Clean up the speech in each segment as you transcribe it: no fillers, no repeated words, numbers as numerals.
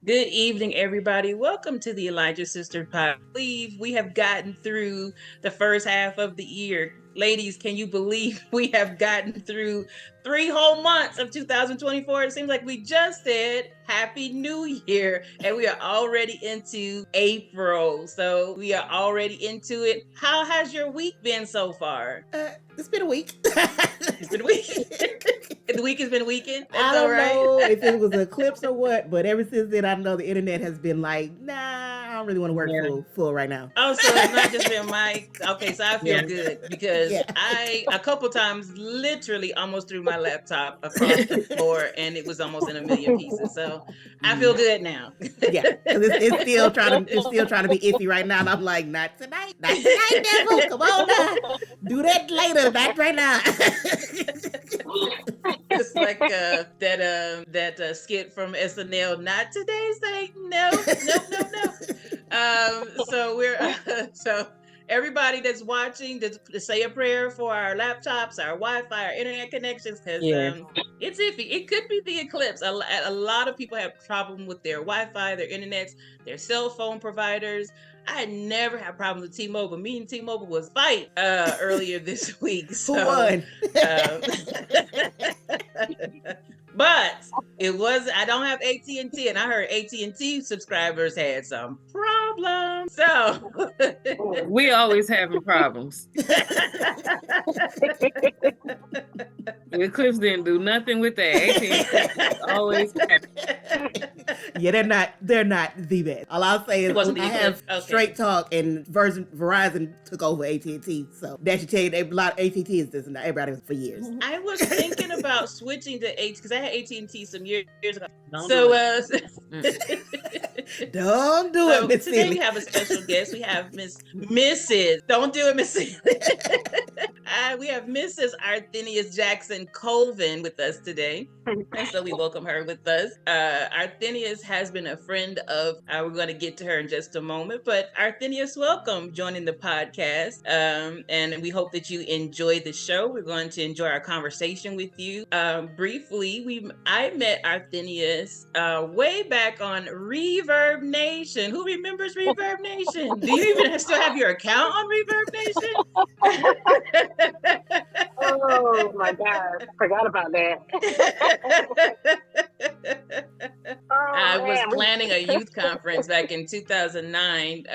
Good evening, everybody. Welcome to the Elijah Sister Pod. I believe we have gotten through the first half of the year. Ladies, can you believe we have gotten through 3 whole months of 2024? It seems like we just said Happy New Year and we are already into April. So we are already into it. How has your week been so far? It's been a week. It's been a week. The week has been weekend. That's I don't all right. know if it was an eclipse or what, but ever since then, I know the internet has been like, nah, I don't really want to work full right now. Oh, so it's not just been okay, so I feel good because Yeah. I a couple times literally almost threw my laptop across the floor and it was almost in a million pieces. So I feel good now. Yeah, because it's still trying to be iffy right now, and I'm like, not tonight, devil. Come on now, do that later, not right now. It's like that skit from SNL. Not today, Satan. No. So we're so everybody that's watching, to say a prayer for our laptops, our Wi-Fi, our internet connections, because it's iffy. It could be the eclipse. A lot of people have problem with their Wi-Fi, their internets, their cell phone providers. I never had problems with T-Mobile. Me and T-Mobile was fight earlier this week. So, who won? But it was, I don't have AT&T, and I heard AT&T subscribers had some problems. So we always having problems. The Eclipse didn't do nothing with that. AT&T always Yeah, they're not the best. All I'll say is I have Straight Talk, and Verizon took over AT&T, so that should tell you a lot. AT&T is this, and everybody for years. I was thinking about switching to AT because I had AT&T some years ago. Don't do it, Miss Today we have a special guest. We have Mrs. Don't do it, Mrs. We have Mrs. Arthenius Jackson-Colvin with us today. And so we welcome her with us. Arthenius has been a friend of, we're going to get to her in just a moment, but Arthenius, welcome joining the podcast. And we hope that you enjoy the show. We're going to enjoy our conversation with you. Briefly, I met Arthenius way back on Reverb Nation. Who remembers Reverb Nation? Do you even still have your account on Reverb Nation? Oh my God, forgot about that. I was planning a youth conference back in 2009.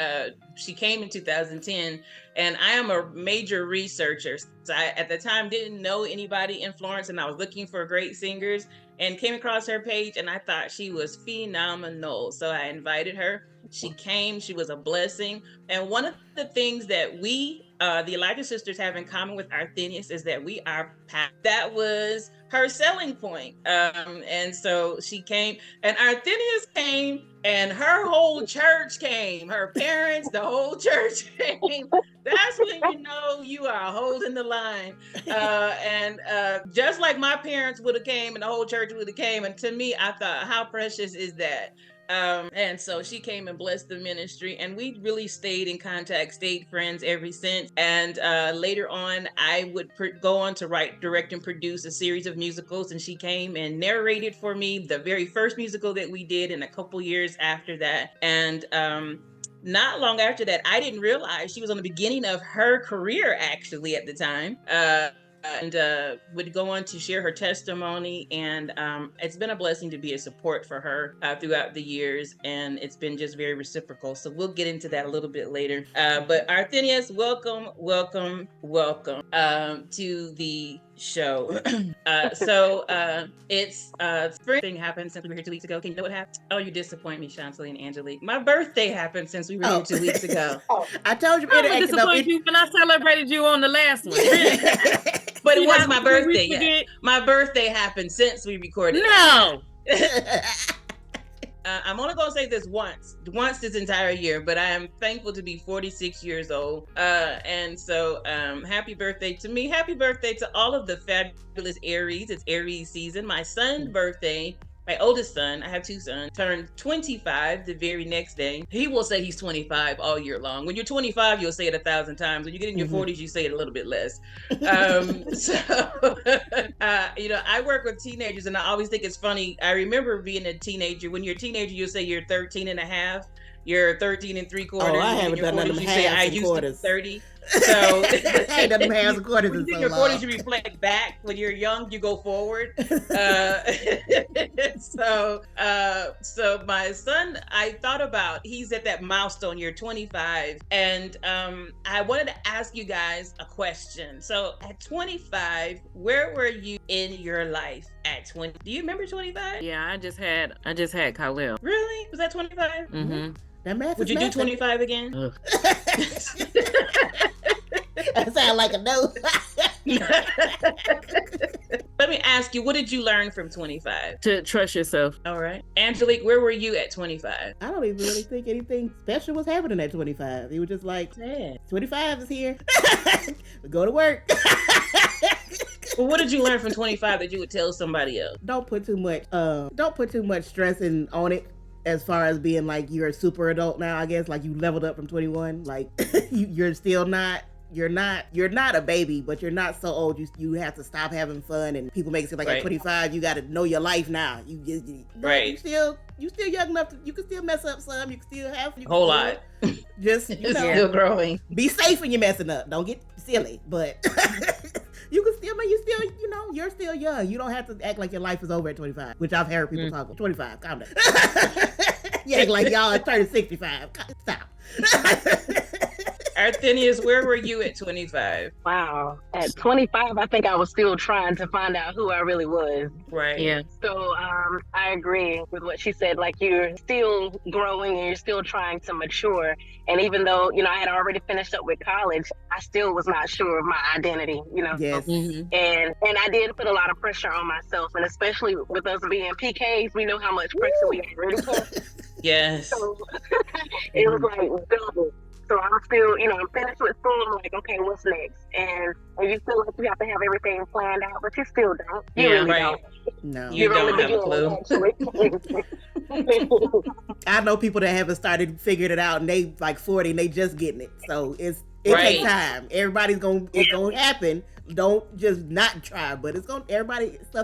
She came in 2010, and I am a major researcher. So I, at the time, didn't know anybody in Florence, and I was looking for great singers and came across her page, and I thought she was phenomenal. So I invited her. She came. She was a blessing. And one of the things that we, the Elijah sisters, have in common with Arthenius is that we are packed. That was her selling point. And so she came, and Arthenius came, and her whole church came. Her parents, the whole church came. That's when you know you are holding the line. And just like my parents would have came and the whole church would have came. And to me, I thought, how precious is that? And so she came and blessed the ministry, and we really stayed in contact, stayed friends ever since. And later on, I would go on to write, direct, and produce a series of musicals, and she came and narrated for me the very first musical that we did, and a couple years after that. And not long after that, I didn't realize she was on the beginning of her career, actually, at the time. And would go on to share her testimony, and it's been a blessing to be a support for her throughout the years, and it's been just very reciprocal. So we'll get into that a little bit later. But Arthenius, welcome to the show. It's spring thing happened since we were here 2 weeks ago. Can you know what happened? Oh, you disappoint me, Chantilly and Angelique. My birthday happened since we were here 2 weeks ago. I told you. I would disappoint you when I celebrated you on the last one. But it wasn't my birthday yet. My birthday happened since we recorded. No. I'm only going to say this once this entire year, but I am thankful to be 46 years old. And so happy birthday to me. Happy birthday to all of the fabulous Aries. It's Aries season. My son's birthday my oldest son, I have 2 sons, turned 25 the very next day. He will say he's 25 all year long. When you're 25, you'll say it 1,000 times. When you get in your 40s, you say it a little bit less. I work with teenagers, and I always think it's funny. I remember being a teenager. When you're a teenager, you'll say you're 13 and a half. You're 13 3/4. Oh, I haven't done none of them halves and quarters. 30. So I ain't done them halves and quarters in so your long. 40s, you reflect back. When you're young, you go forward. So my son, I thought about, he's at that milestone, you're 25. And I wanted to ask you guys a question. So at 25, where were you in your life at 20? Do you remember 25? Yeah, I just had Khalil. Really? Was that 25? Mm-hmm. That math Would you do 25 again? That sounds like a no. Let me ask you, what did you learn from 25? To trust yourself. All right. Angelique, where were you at 25? I don't even really think anything special was happening at 25. He was just like, 25 is here. Go to work. Well, what did you learn from 25 that you would tell somebody else? Don't put too much stress on it. As far as being like you're a super adult now, I guess, like you leveled up from 21. Like you're not a baby, but you're not so old. You have to stop having fun, and people make it seem like at 25 you got to know your life now. You still young enough to, you can still mess up some. You can still have a whole lot. Just still growing. Be safe when you're messing up. Don't get silly, but. You can still, you're still young. You don't have to act like your life is over at 25, which I've heard people talk about. 25, calm down. You act like y'all are turning 65. Stop. Arthenius, where were you at 25? Wow. At 25, I think I was still trying to find out who I really was. Right. Yeah. So I agree with what she said. Like, you're still growing and you're still trying to mature. And even though, I had already finished up with college, I still was not sure of my identity, Yes. Mm-hmm. And I did put a lot of pressure on myself. And especially with us being PKs, we know how much pressure we already put. Yes. So it was like double. So I'm still, I'm finished with school. I'm like, okay, what's next? And you feel like you have to have everything planned out, but you still don't. You really don't. No. You don't have a clue. I know people that haven't started figuring it out, and they like 40 and they just getting it. So it takes time. It's gonna happen. Don't just not try, but stuff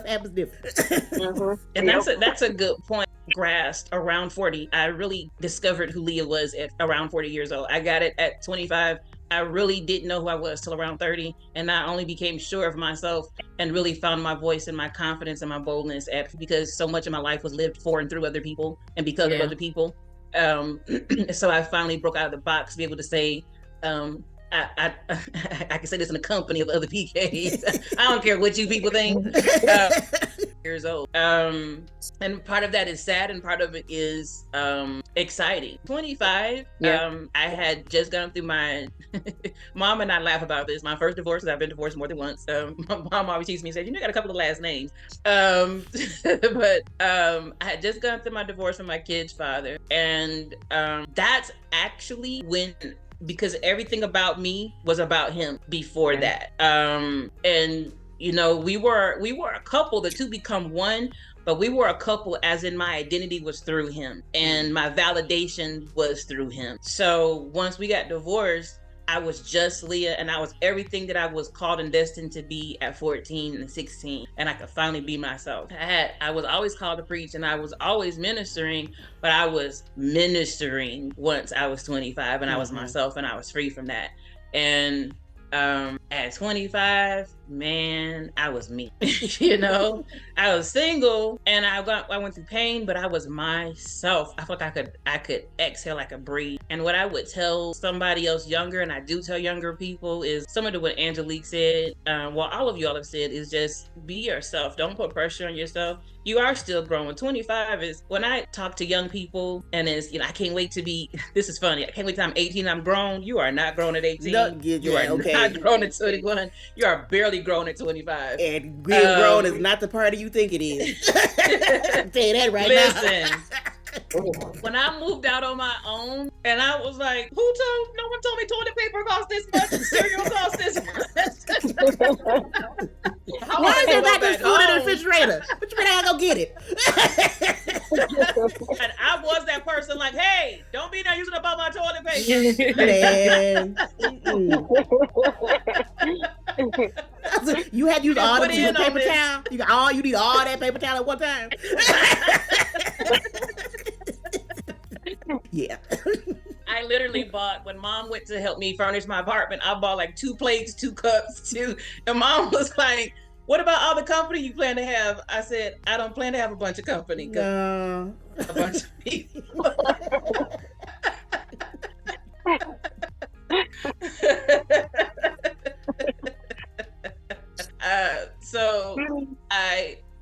happens different. Mm-hmm. And that's a good point. Grasped around 40. I really discovered who Leah was at around 40 years old. I got it at 25. I really didn't know who I was till around 30. And I only became sure of myself and really found my voice and my confidence and my boldness because so much of my life was lived for and through other people and because of other people. So I finally broke out of the box to be able to say, I can say this in a company of other PKs. I don't care what you people think. Years old. And part of that is sad and part of it is exciting. 25, I had just gone through my mom and I laugh about this. My first divorce, I've been divorced more than once. My mom always teases me and says, you got a couple of last names. But I had just gone through my divorce from my kid's father. And that's actually when, because everything about me was about him before that. And we were a couple, the two become one, but we were a couple as in my identity was through him and my validation was through him. So once we got divorced, I was just Leah and I was everything that I was called and destined to be at 14 and 16. And I could finally be myself. I was always called to preach and I was always ministering, but I was ministering once I was 25 and I was myself and I was free from that. And at 25, man, I was me. I was single and I went through pain, but I was myself. I felt like I could exhale, I could breathe. And what I would tell somebody else younger, and I do tell younger people, is similar to what Angelique said, all of y'all have said, is just be yourself. Don't put pressure on yourself. You are still growing. 25 is, when I talk to young people, and it's, I can't wait to be, this is funny, I can't wait till I'm 18, I'm grown. You are not grown at 18. You are not grown at 21. You are barely grown at 25. And being grown is not the party you think it is. I'll tell you that right now. Listen. When I moved out on my own, and I was like, no one told me toilet paper costs this much and cereal costs this much. Why is there not this food in the refrigerator? What you mean I gotta go get it? And I was that person like, hey, don't be there using up all my toilet paper. Man. You had to use all the paper towel? You need all that paper towel at one time? Yeah. I literally bought, when Mom went to help me furnish my apartment, I bought like 2 plates, 2 cups, and Mom was like, what about all the company you plan to have? I said, I don't plan to have a bunch of company. No. A bunch of people. So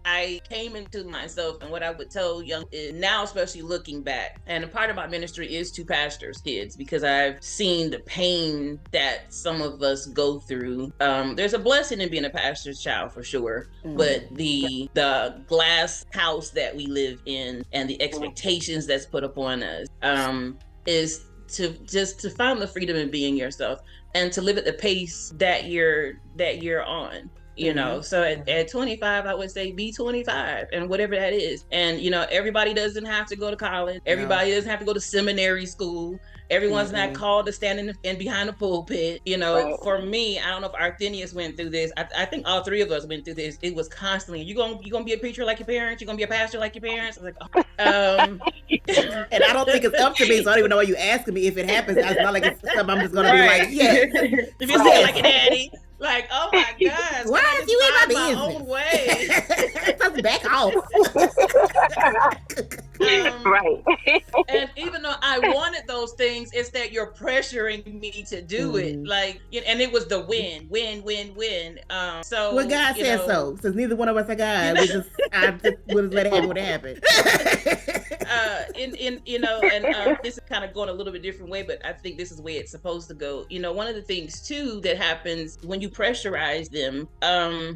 I came into myself, and what I would tell young is now, especially looking back, and a part of my ministry is to pastors' kids, because I've seen the pain that some of us go through. There's a blessing in being a pastor's child for sure, but the glass house that we live in and the expectations that's put upon us is to find the freedom in being yourself and to live at the pace that you're on. You know, so at 25, I would say be 25 and whatever that is. And, you know, everybody doesn't have to go to college. Everybody doesn't have to go to seminary school. Everyone's not called to stand in behind the pulpit. You know, for me, I don't know if Arthenius went through this. I think all 3 of us went through this. It was constantly, you gonna be a preacher like your parents? You gonna be a pastor like your parents? I was like, and I don't think it's up to me, so I don't even know why you asking me if it happens. It's not like it's something I'm just gonna be like, yes. If you say like a daddy. Like, oh my gosh. Why is you in my own way? Just back off. Right. And even though I wanted those things, it's that you're pressuring me to do it. Like, and it was the win. So well, God said so. Since neither one of us are God, we'll just let it happen what happened. This is kind of going a little bit different way, but I think this is the way it's supposed to go. You know, one of the things too that happens when you pressurize them,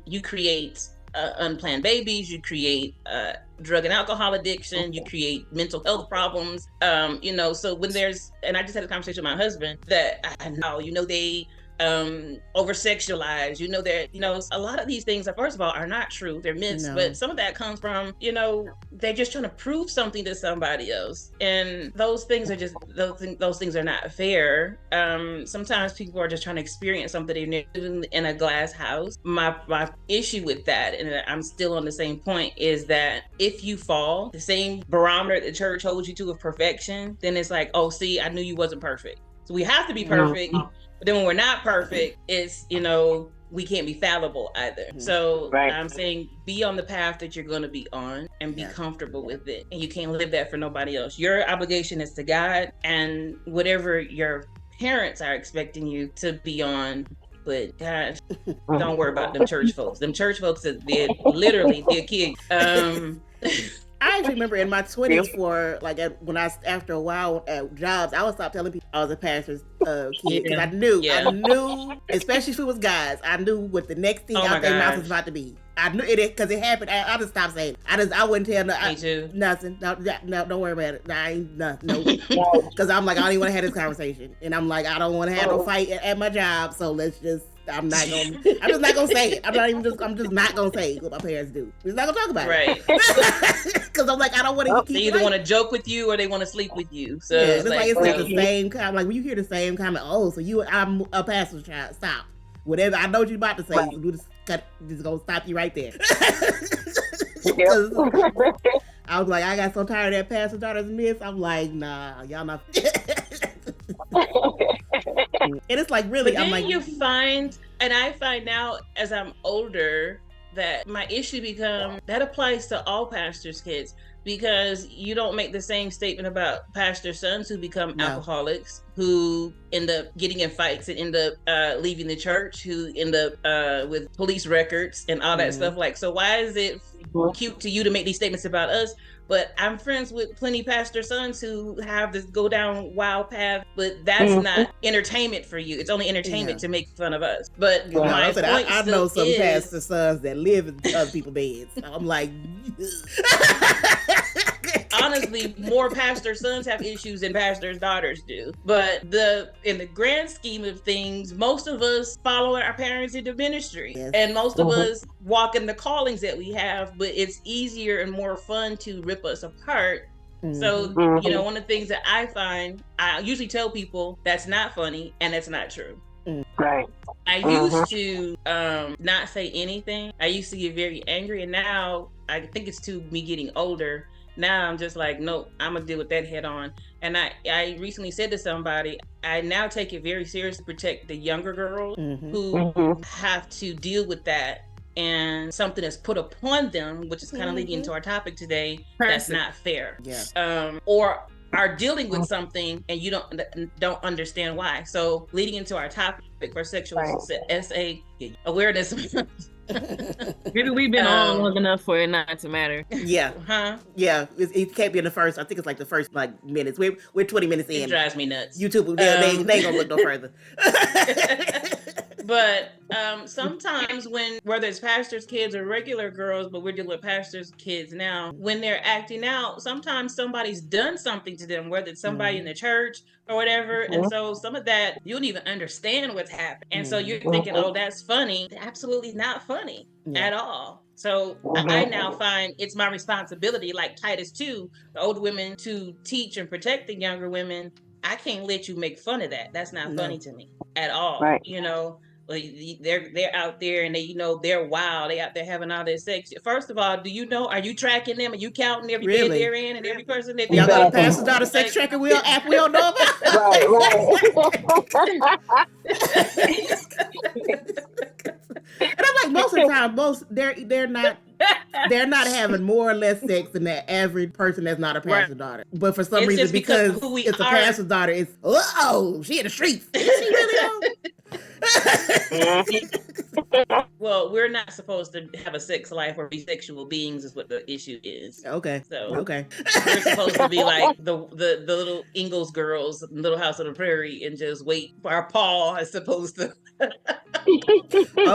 you create unplanned babies, you create drug and alcohol addiction, you create mental health problems. So when and I just had a conversation with my husband that I know, they over sexualize, a lot of these things are, first of all, are not true. They're myths, but some of that comes from, they're just trying to prove something to somebody else. And those things are just, those things are not fair. Sometimes people are just trying to experience something. They're living in a glass house. My issue with that, and I'm still on the same point, is that if you fall, the same barometer the church holds you to of perfection, then it's like, oh, see, I knew you wasn't perfect. So we have to be perfect. But then when we're not perfect, it's, we can't be fallible either. So I'm saying be on the path that you're going to be on and be comfortable with it. And you can't live that for nobody else. Your obligation is to God and whatever your parents are expecting you to be on. But gosh, don't worry about them church folks. Them church folks, they're literally their kids. I actually remember in my 20s after a while at jobs, I would stop telling people I was a pastor's kid because I knew, especially if it was guys, I knew what the next thing out their mouth was about to be. I knew it because it happened. I just stopped saying it. I wouldn't tell nothing. No, don't worry about it. I ain't nothing. No, because I'm like, I don't even want to have this conversation, and I'm like, I don't want to have no fight at my job. So let's just. I'm just not gonna say it. I'm just not gonna say what my parents do. We're just not gonna talk about it. Because I'm like, I don't want to keep. They either want to joke with you or they want to sleep with you. So it's like the same comment. Like when you hear the same comment, oh, so I'm a pastor's child. Stop. Whatever I know what you're about to say, we'll just gonna stop you right there. I was like, I got so tired of that pastor daughter's myth. I'm like, nah, y'all not. And it's like, really, but I'm like, I find now as I'm older that my issue that applies to all pastors' kids, because you don't make the same statement about pastor sons who become alcoholics, who end up getting in fights and end up leaving the church, who end up with police records and all that stuff. Like, so why is it cute to you to make these statements about us? But I'm friends with plenty pastor sons who have this go down wild path, but that's not entertainment for you. It's only entertainment to make fun of us. But I know some pastor sons that live in other people's beds. I'm like, honestly, more pastor sons have issues than pastors' daughters do. But in the grand scheme of things, most of us follow our parents into ministry. Yes. And most of us walk in the callings that we have, but it's easier and more fun to rip us apart. So, one of the things that I find, I usually tell people that's not funny and that's not true. Right. I used to not say anything. I used to get very angry, and now I think it's to me getting older. Now I'm just like, nope, I'm gonna deal with that head on. And I recently said to somebody, I now take it very seriously to protect the younger girls who have to deal with that. And something is put upon them, which is kind of leading into our topic today, that's not fair. Yeah. Or are dealing with something and you don't understand why. So leading into our topic for sexual SA awareness. Maybe we've been on long enough for it not to matter. Yeah. Yeah. It can't be in the first, I think it's like the first minutes. We're 20 minutes in. It drives me nuts. YouTube, they ain't gonna look no further. But sometimes whether it's pastors' kids or regular girls, but we're dealing with pastors' kids now, when they're acting out, sometimes somebody's done something to them, whether it's somebody in the church or whatever. And so some of that, you don't even understand what's happening. And so you're thinking, oh, that's funny. Absolutely not funny at all. So I now find it's my responsibility, like Titus 2, the old women, to teach and protect the younger women. I can't let you make fun of that. That's not funny to me at all. Right. They're out there and they're wild. They out there having all this sex. First of all, are you tracking them? Are you counting every bed they're in and every person that y'all got a pastor's daughter sex tracker app we don't know about? And I'm like, most of the time, they're not having more or less sex than the average person that's not a pastor's daughter. But for some reason, because it's a pastor's daughter, it's she in the streets. Is she really Well, we're not supposed to have a sex life or be sexual beings is what the issue is. Okay. So we're supposed to be like the little Ingalls girls, Little House on the Prairie, and just wait for our Paul is supposed to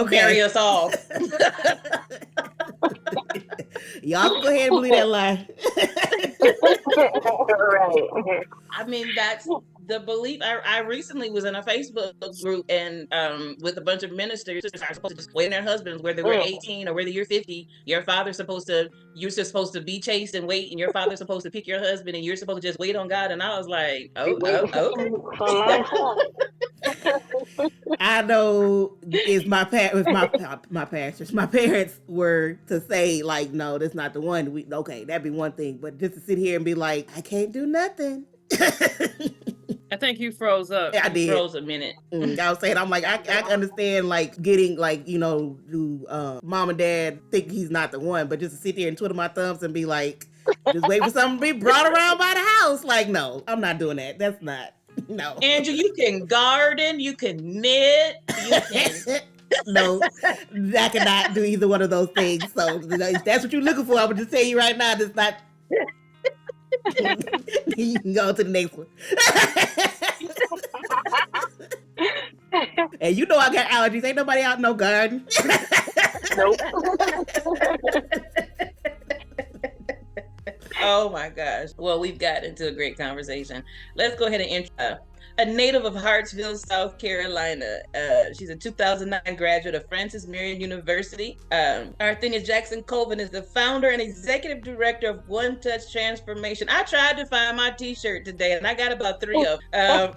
carry us off. Y'all can go ahead and believe that lie. Right. I mean, that's the belief. I recently was in a Facebook group and with a bunch of ministers are supposed to just wait on their husbands, whether we're 18 or whether you're 50. You're supposed to be chaste and wait, and your father's supposed to pick your husband, and you're supposed to just wait on God. And I was like, okay. I know my pastors. My parents were to say like, no, that's not the one. That'd be one thing, but just to sit here and be like, I can't do nothing. I think you froze up. Yeah, I did. Froze a minute. I was saying, I'm like, I understand like getting like, do mom and dad think he's not the one, but just to sit there and twiddle my thumbs and be like, just wait for something to be brought around by the house. Like, no, I'm not doing that. That's not. No. Andrew, you can garden, you can knit, you can... No, I cannot do either one of those things. So if that's what you're looking for, I would just tell you right now, that's not... You can go to the next one. And you know I got allergies. Ain't nobody out in no garden. Nope. Oh my gosh. Well, we've got into a great conversation. Let's go ahead and intro a native of Hartsville, South Carolina. She's a 2009 graduate of Francis Marion University. Arthenius Jackson-Colvin is the founder and executive director of One Touch Transformation. I tried to find my t-shirt today and I got about 3 of them.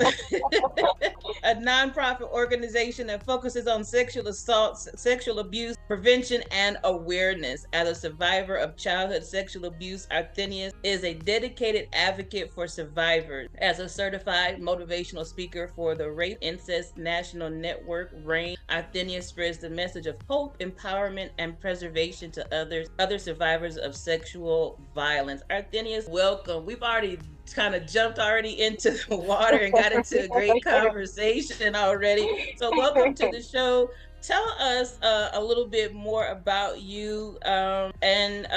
A nonprofit organization that focuses on sexual assault, sexual abuse, prevention, and awareness. As a survivor of childhood sexual abuse, Arthenius is a dedicated advocate for survivors. As a certified motivational speaker for the Rape Incest National Network, RAINN, Arthenius spreads the message of hope, empowerment, and preservation to other survivors of sexual violence. Arthenius, welcome. We've already kind of jumped into the water and got into a great conversation already. So welcome to the show. Tell us a little bit more about you and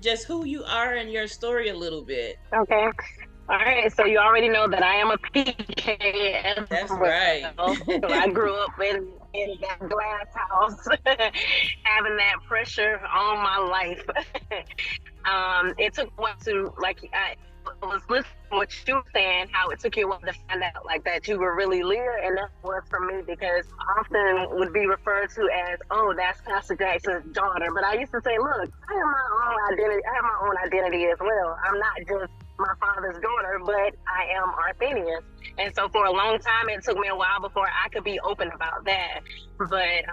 just who you are and your story a little bit. Okay. All right, so you already know that I am a PK. That's right. So I grew up in that glass house, having that pressure on my life. it took one to, like, I was listening to what you were saying, how it took you a while to find out like that you were really Leah, and that was for me, because often would be referred to as, oh, that's Pastor Jackson's daughter. But I used to say, look, I have my own identity. I have my own identity as well. I'm not just my father's daughter, but I am Arthenius. And so for a long time, it took me a while before I could be open about that. But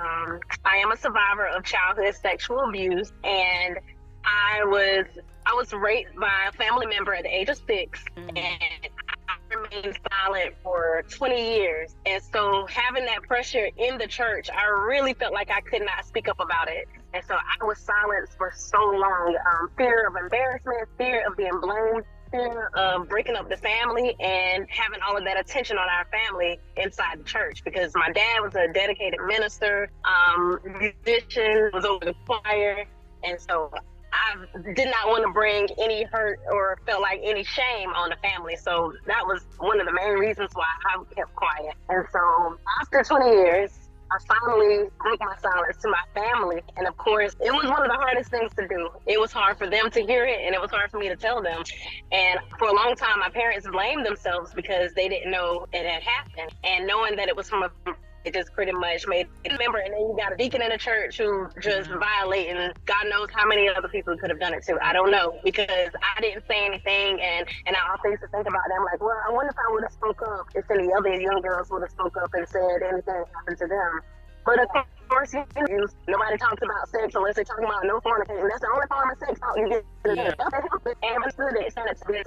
I am a survivor of childhood sexual abuse, and I was raped by a family member at the age of 6, and I remained silent for 20 years. And so having that pressure in the church, I really felt like I could not speak up about it. And so I was silenced for so long. Fear of embarrassment, fear of being blamed, fear of breaking up the family, and having all of that attention on our family inside the church, because my dad was a dedicated minister, musician, was over the choir. And so I did not want to bring any hurt or felt like any shame on the family. So that was one of the main reasons why I kept quiet. And so after 20 years, I finally broke my silence to my family. And of course, it was one of the hardest things to do. It was hard for them to hear it, and it was hard for me to tell them. And for a long time, my parents blamed themselves because they didn't know it had happened. And knowing that it was from it just pretty much made it. Remember, and then you got a deacon in the church who just violating. God knows how many other people could have done it too. I don't know, because I didn't say anything, and I also used to think about them like, well, I wonder if I would have spoke up if any other young girls would have spoke up and said anything happened to them. But of course, nobody talks about sex unless they're talking about no fornication. That's the only form of sex talk you get. And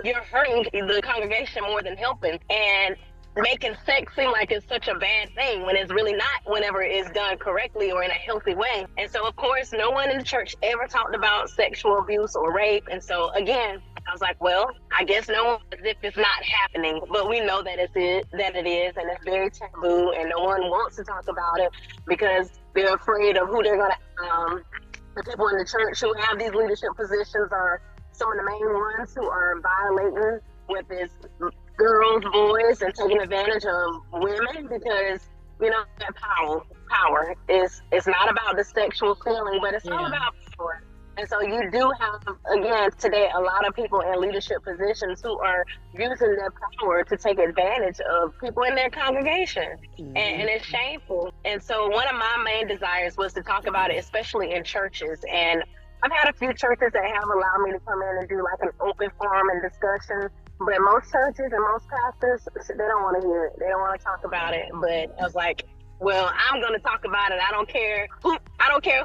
you're hurting the congregation more than helping, and making sex seem like it's such a bad thing when it's really not, whenever it's done correctly or in a healthy way. And so, of course, no one in the church ever talked about sexual abuse or rape. And so, again, I was like, well, I guess no one, as if it's not happening, but we know that it is, and it's very taboo, and no one wants to talk about it because they're afraid of who they're going to, the people in the church who have these leadership positions are some of the main ones who are violating with this girls, boys, and taking advantage of women, because that power is, it's not about the sexual feeling, but it's all about power. And so you do have, again, today, a lot of people in leadership positions who are using their power to take advantage of people in their congregation. And it's shameful. And so one of my main desires was to talk about it, especially in churches. And I've had a few churches that have allowed me to come in and do like an open forum and discussion. But most churches and most pastors, they don't want to hear it. They don't want to talk about it. But I was like, well, I'm going to talk about it. I don't care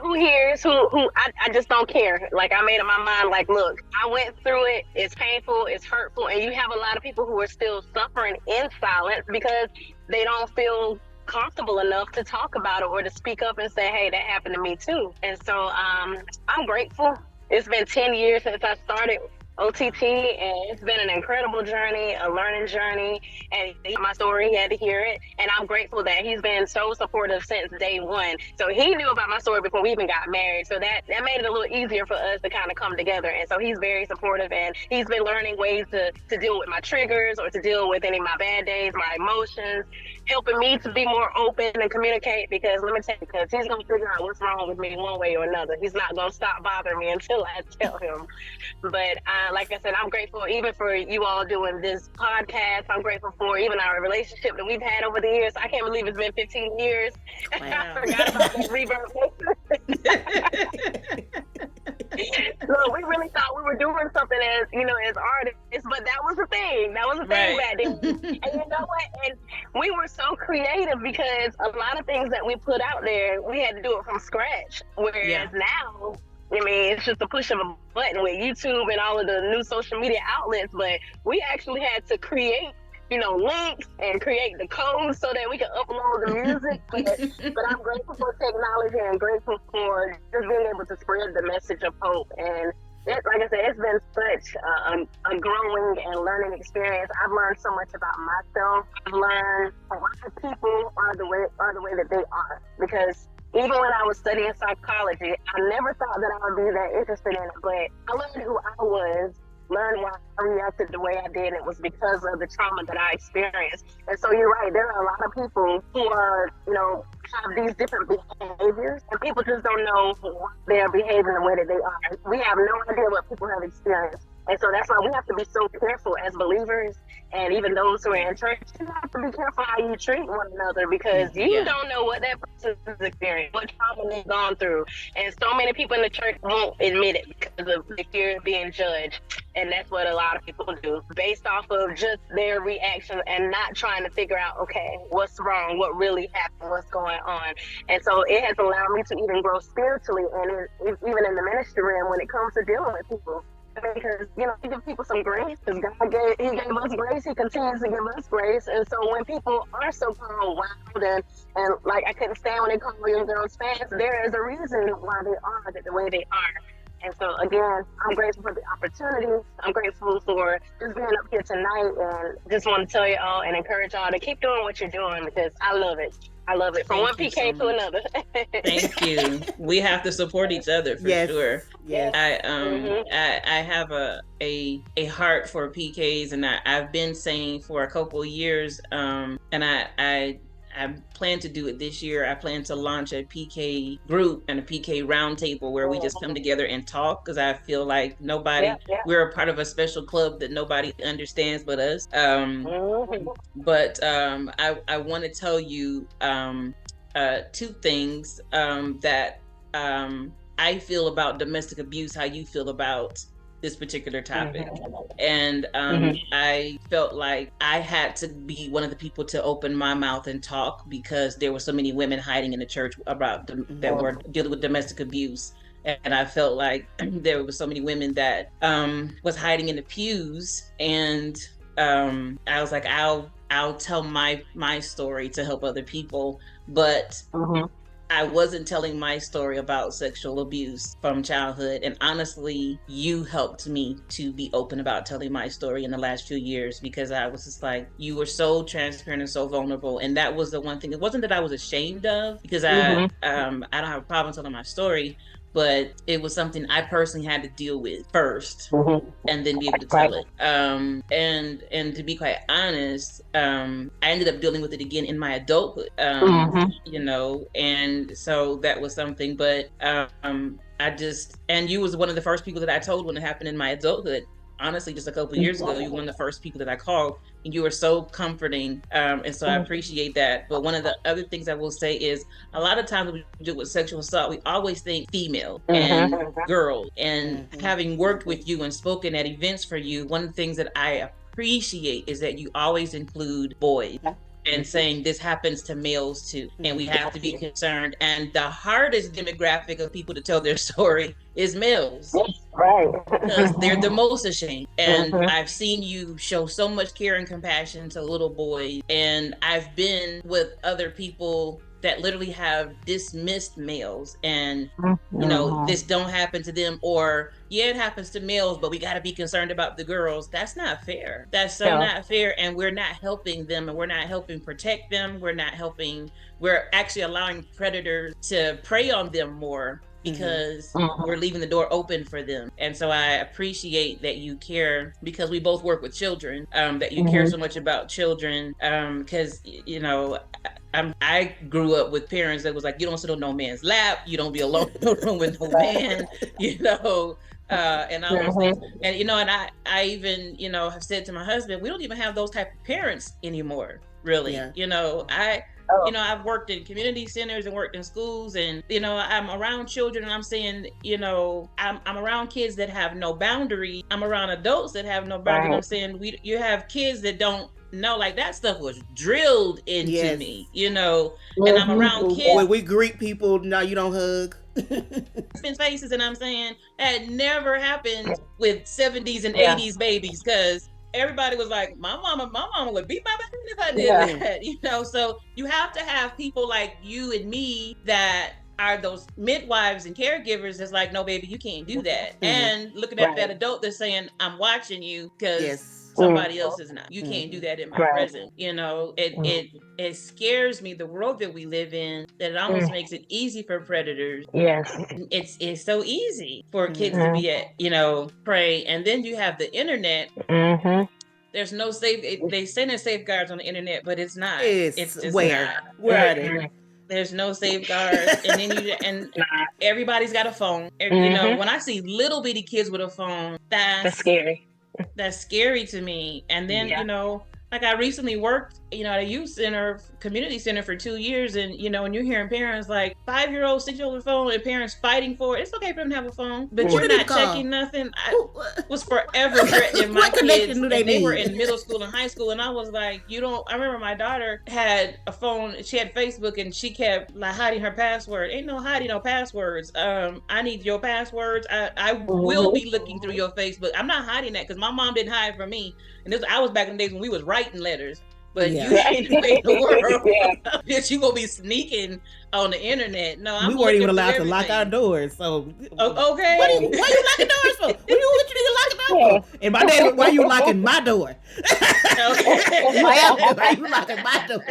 who hears, who I just don't care. Like, I made up my mind, like, look, I went through it. It's painful. It's hurtful. And you have a lot of people who are still suffering in silence because they don't feel comfortable enough to talk about it or to speak up and say, hey, that happened to me too. And so I'm grateful. It's been 10 years since I started OTT, and it's been an incredible journey, a learning journey, and my story, he had to hear it, and I'm grateful that he's been so supportive since day one. So he knew about my story before we even got married, so that made it a little easier for us to kind of come together. And so he's very supportive, and he's been learning ways to deal with my triggers or to deal with any of my bad days, my emotions, helping me to be more open and communicate, because let me tell you, because he's going to figure out what's wrong with me one way or another. He's not going to stop bothering me until I tell him. But like I said, I'm grateful even for you all doing this podcast. I'm grateful for even our relationship that we've had over the years. I can't believe it's been 15 years. Wow. I forgot about that reverb. Look, we really thought we were doing something as artists, but that was the thing. That was the thing back then. And you know what? And we were so creative because a lot of things that we put out there, we had to do it from scratch. Whereas now, I mean, it's just a push of a button with YouTube and all of the new social media outlets, but we actually had to create, links and create the code so that we could upload the music. But I'm grateful for technology and grateful for just being able to spread the message of hope. And like I said, it's been such a growing and learning experience. I've learned so much about myself. I've learned why people are the way that they are, because even when I was studying psychology, I never thought that I would be that interested in it, but I learned who I was, learned why I reacted the way I did. It was because of the trauma that I experienced. And so you're right, there are a lot of people who are, have these different behaviors, and people just don't know why they're behaving the way that they are. We have no idea what people have experienced. And so that's why we have to be so careful as believers, and even those who are in church, you have to be careful how you treat one another, because you don't know what that person's experienced, what trauma they've gone through. And so many people in the church won't admit it because of the fear of being judged. And that's what a lot of people do, based off of just their reaction and not trying to figure out, okay, what's wrong, what really happened, what's going on. And so it has allowed me to even grow spiritually, and even in the ministry realm when it comes to dealing with people. Because, you know, he gives people some grace, because God gave us grace, he continues to give us grace. And so when people are so called wild and like I couldn't stand when they call young girls fast, there is a reason why they are the way they are. And so again, I'm grateful for the opportunity. I'm grateful for just being up here tonight, and just want to tell you all and encourage y'all to keep doing what you're doing, because I love it. I love it. From one PK to another. Thank you. We have to support each other for sure. Yes. I have a heart for PKs, and I've been saying for a couple of years, and I plan to do it this year. I plan to launch a PK group and a PK roundtable where we just come together and talk, because I feel like we're a part of a special club that nobody understands but us. But I want to tell you two things that I feel about domestic abuse, how you feel about this particular topic. And I felt like I had to be one of the people to open my mouth and talk, because there were so many women hiding in the church about that were dealing with domestic abuse. And I felt like there were so many women that was hiding in the pews. And I was like, I'll tell my story to help other people. But I wasn't telling my story about sexual abuse from childhood. And honestly, you helped me to be open about telling my story in the last few years, because I was just like, you were so transparent and so vulnerable. And that was the one thing. It wasn't that I was ashamed of, because I don't have a problem telling my story, but it was something I personally had to deal with first and then be able to tell it. And to be quite honest, I ended up dealing with it again in my adulthood, you know, and so that was something. But and you was one of the first people that I told when it happened in my adulthood. Honestly, just a couple of years ago, you were one of the first people that I called, and you were so comforting. And so I appreciate that. But one of the other things I will say is, a lot of times when we deal with sexual assault, we always think female and girl. And having worked with you and spoken at events for you, one of the things that I appreciate is that you always include boys. And saying this happens to males too, and we have to be concerned. And the hardest demographic of people to tell their story is males, because they're the most ashamed. And I've seen you show so much care and compassion to little boys, and I've been with other people that literally have dismissed males, and you know, this don't happen to them, or it happens to males, but we got to be concerned about the girls. That's not fair. That's so not fair. And we're not helping them, and we're not helping protect them. We're actually allowing predators to prey on them more, because we're leaving the door open for them. And so I appreciate that you care, because we both work with children, that you care so much about children, because, you know, I grew up with parents that was like, you don't sit on no man's lap, you don't be alone in no room with no man, you know, and all those things. And, you know, and I even, you know, have said to my husband, we don't even have those type of parents anymore, really. You know, you know, I've worked in community centers and worked in schools, and, you know, I'm around children, and I'm saying, you know, I'm around kids that have no boundary. I'm around adults that have no boundary. And I'm saying, you have kids that don't know, like, that stuff was drilled into me, you know, and I'm around kids. When we greet people, no, you don't hug. Faces, and I'm saying that never happened with 70s and 80s babies, because everybody was like, my mama would beat my baby if I did that, you know. So you have to have people like you and me that are those midwives and caregivers that's like, no, baby, you can't do that. And looking at that adult that's saying, I'm watching you because somebody else is not. You can't do that in my presence. You know, it scares me, the world that we live in, that it almost makes it easy for predators. It's so easy for kids to be at, you know, prey. And then you have the internet. There's no they say there's safeguards on the internet, but it's not. It's just where? Where are they? There's no safeguards, and then everybody's got a phone. You know, when I see little bitty kids with a phone, that's scary. That's scary to me. And then you know, like I recently worked, you know, at a youth center, community center for 2 years. And, you know, when you're hearing parents like 5-year-old, 6-year-old phone and parents fighting for it, it's okay for them to have a phone, but you're not checking nothing. I was forever threatening my kids. And they were in middle school and high school. And I was like, I remember my daughter had a phone, she had Facebook, and she kept like hiding her password. Ain't no hiding no passwords. I need your passwords. I will be looking through your Facebook. I'm not hiding that because my mom didn't hide from me. And I was back in the days when we was writing letters. But you ain't in the world that you gonna be sneaking on the internet. No, we weren't even allowed to lock our doors. So okay, why you locking doors for? What you need to lock it door for? And my dad, why you locking my door? Why you locking my door?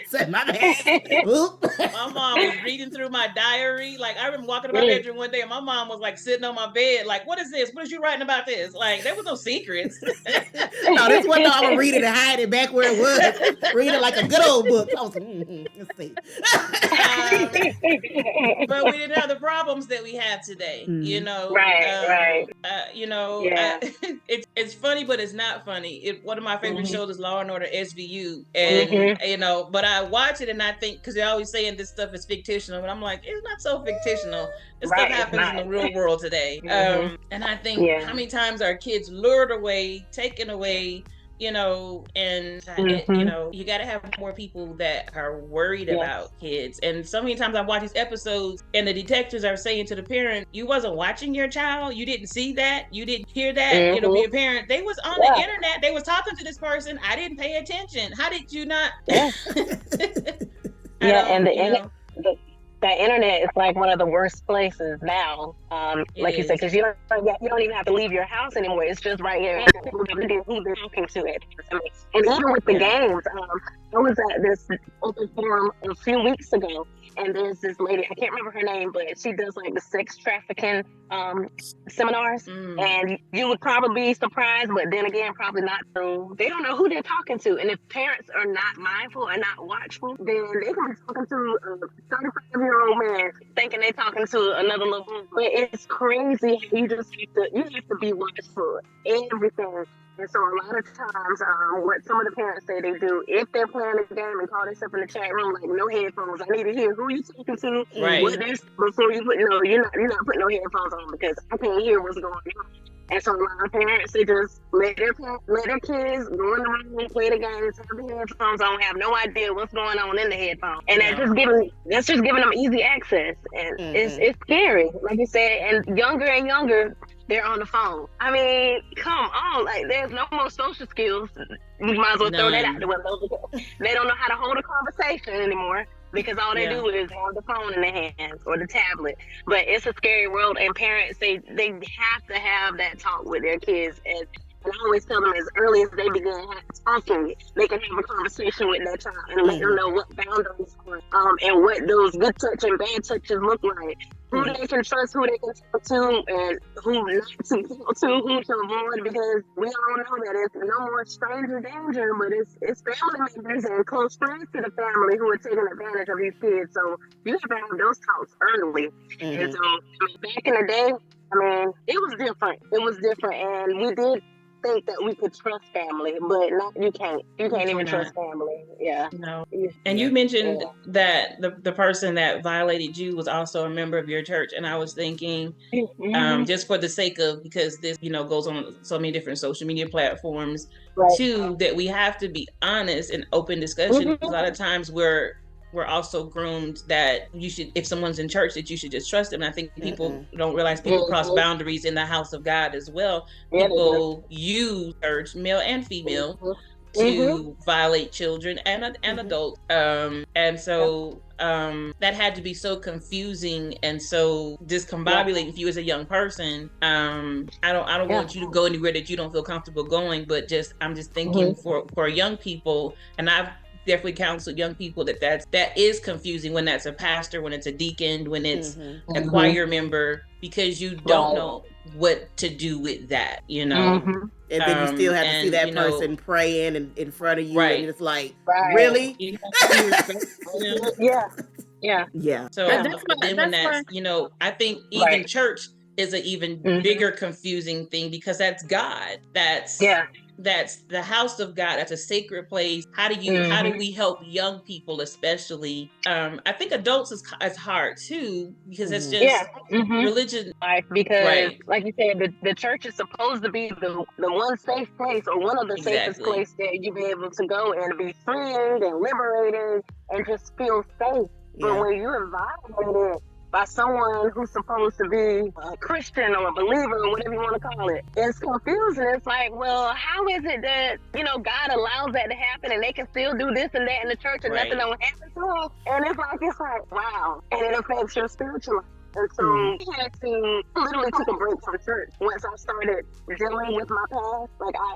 Said my man. My mom was reading through my diary. Like I remember walking to my bedroom one day, and my mom was like sitting on my bed, like, "What is this? What is you writing about this?" Like there was no secrets. No, this one I would read it and hide it back where it was. Read it like a good old book. I was let's see. But we didn't have the problems that we have today, you know. Right. You know, it's funny, but it's not funny. One of my favorite shows is Law and Order SVU, and you know, but I watch it and I think because they're always saying this stuff is fictional, but I'm like, it's not so fictional. This stuff happens in the real world today. And I think how many times are kids lured away, taken away. You know, and you know, you got to have more people that are worried about kids. And so many times I watch these episodes, and the detectives are saying to the parent, "You wasn't watching your child. You didn't see that. You didn't hear that. You know, be a parent. They was on the internet. They was talking to this person. I didn't pay attention. How did you not?" And the internet is like one of the worst places now. Like you said, because you don't even have to leave your house anymore. It's just right here. People know who they're talking to it. And even with the games, I was at this open forum a few weeks ago, and there's this lady, I can't remember her name, but she does like the sex trafficking seminars. And you would probably be surprised, but then again, probably not. So they don't know who they're talking to. And if parents are not mindful and not watchful, then they can be talking to a 35-year-old man thinking they're talking to another little boy. But it's crazy. You have to be watchful. Everything. And so a lot of times, what some of the parents say they do, if they're playing a game and call themselves in the chat room, like, no headphones, I need to hear who you talking to. Right. Before you put, you're not putting no headphones on because I can't hear what's going on. And so a lot of parents, they just let their kids go in the room and play the games, have the headphones on, have no idea what's going on in the headphones. And that's just giving them easy access. And it's scary, like you said, and younger, they're on the phone. I mean, come on, like there's no more social skills. We might as well throw that out the window because they don't know how to hold a conversation anymore because all they do is have the phone in their hands or the tablet. But it's a scary world, and parents, they have to have that talk with their kids. And I always tell them as early as they begin talking, they can have a conversation with their child and let them know what boundaries are, and what those good touch and bad touches look like. Who they can trust, who they can talk to, and who not to talk to, who to avoid, because we all know that it's no more stranger danger, but it's family members and close friends to the family who are taking advantage of these kids. So you have to have those talks early. And so back in the day, I mean, it was different. And we did think that we could trust family, but you can't even trust family. No. And you mentioned that the person that violated you was also a member of your church, and I was thinking just for the sake of, because this goes on so many different social media platforms too, that we have to be honest and open discussion. A lot of times we're also groomed that you should, if someone's in church, that you should just trust them. And I think people don't realize people cross boundaries in the house of God as well. People use church, male and female, to violate children and adults. And so that had to be so confusing and so discombobulating for you as a young person. I don't want you to go anywhere that you don't feel comfortable going, but I'm just thinking for young people, and I've definitely counsel young people that is confusing when that's a pastor, when it's a deacon, when it's a choir member, because you don't know what to do with that, And then you still have to see that person praying in front of you, and it's like, really? Yeah. So then when that's, you know, I think even church is an even bigger confusing thing, because that's God. That's the house of God. That's a sacred place. How do we help young people, especially? I think adults is hard too, because it's just religion. Because like you said, the church is supposed to be the one safe place, or one of the safest places that you be able to go and be freed and liberated and just feel safe. But when you're violated by someone who's supposed to be a Christian or a believer or whatever you want to call it, it's confusing. It's like, well, how is it that, you know, God allows that to happen and they can still do this and that in the church and nothing don't happen to them? And it's like, wow. And it affects your spiritual life. And so I had to literally take a break from church once I started dealing with my past.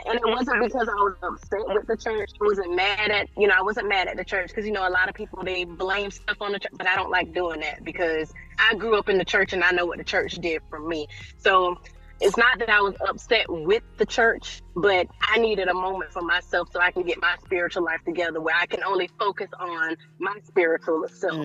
And it wasn't because I was upset with the church. I wasn't mad at the church, because, you know, a lot of people, they blame stuff on the church, but I don't like doing that, because I grew up in the church and I know what the church did for me. So it's not that I was upset with the church, but I needed a moment for myself so I can get my spiritual life together, where I can only focus on my spiritual self.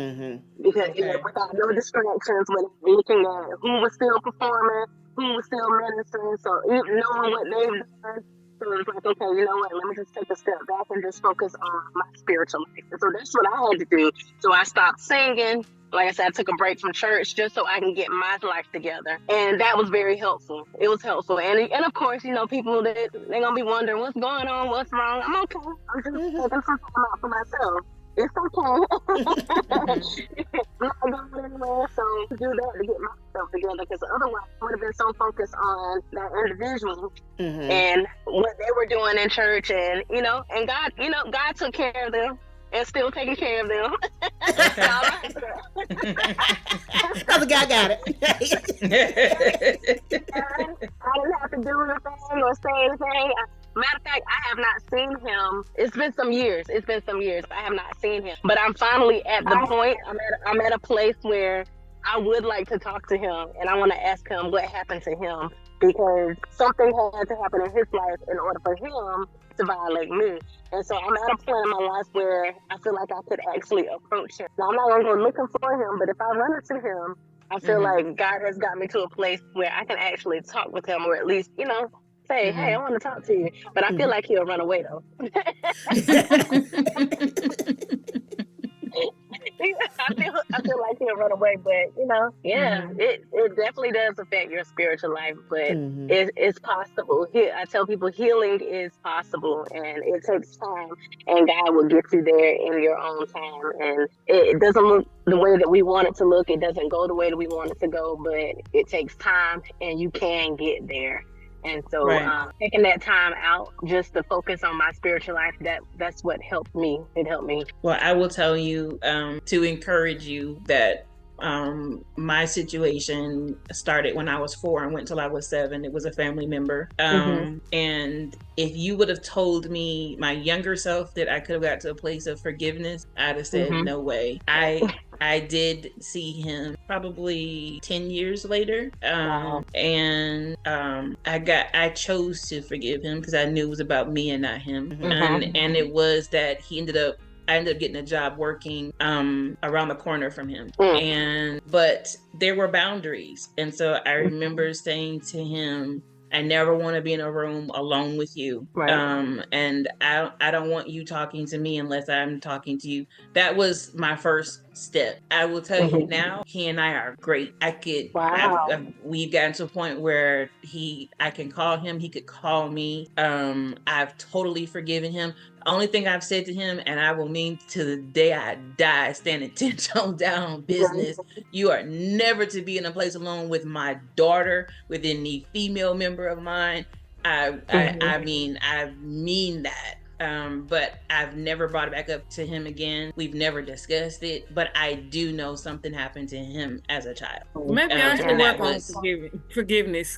Because you know, without no distractions, when looking at who was still performing, who was still ministering, so even knowing what they've done. So it's like, okay, you know what, let me just take a step back and just focus on my spiritual life. And so that's what I had to do. So I stopped singing. Like I said, I took a break from church just so I can get my life together. And that was very helpful. It was helpful. And of course, you know, people, they're going to be wondering what's going on, what's wrong. I'm okay. I'm just taking some time out for myself. It's okay. I'm not going anywhere, so do that to get myself together, because otherwise I would have been so focused on that individual and what they were doing in church, and you know, and God, you know, God took care of them and still taking care of them. Other guy got it. I didn't have to do anything or say anything. Matter of fact, I have not seen him. It's been some years. I have not seen him. But I'm finally at the point, I'm at a place where I would like to talk to him, and I want to ask him what happened to him, because something had to happen in his life in order for him to violate me. And so I'm at a point in my life where I feel like I could actually approach him. Now, I'm not going to go looking for him, but if I run into him, I feel like God has got me to a place where I can actually talk with him, or at least, you know, say, hey, I want to talk to you. But I feel like he'll run away, though. I feel like he'll run away, but you know, it definitely does affect your spiritual life, but it's possible. I tell people healing is possible, and it takes time, and God will get you there in your own time. And it doesn't look the way that we want it to look. It doesn't go the way that we want it to go, but it takes time, and you can get there. And so taking that time out just to focus on my spiritual life, that's what helped me. It helped me. Well, I will tell you to encourage you that my situation started when I was 4 and went till I was 7. It was a family member. And if you would have told me, my younger self, that I could have got to a place of forgiveness, I'd have said, no way. I did see him probably 10 years later. And I chose to forgive him because I knew it was about me and not him. And it was that I ended up getting a job working around the corner from him. But there were boundaries. And so I remember saying to him, I never want to be in a room alone with you. And I don't want you talking to me unless I'm talking to you. That was my first step. I will tell you now, he and I are great. We've gotten to a point where I can call him, he could call me. I've totally forgiven him. The only thing I've said to him, and I will mean to the day I die, standing 10 toes down business, you are never to be in a place alone with my daughter, with any female member of mine. I mean that. But I've never brought it back up to him again. We've never discussed it, but I do know something happened to him as a child. Maybe I should work on forgiveness.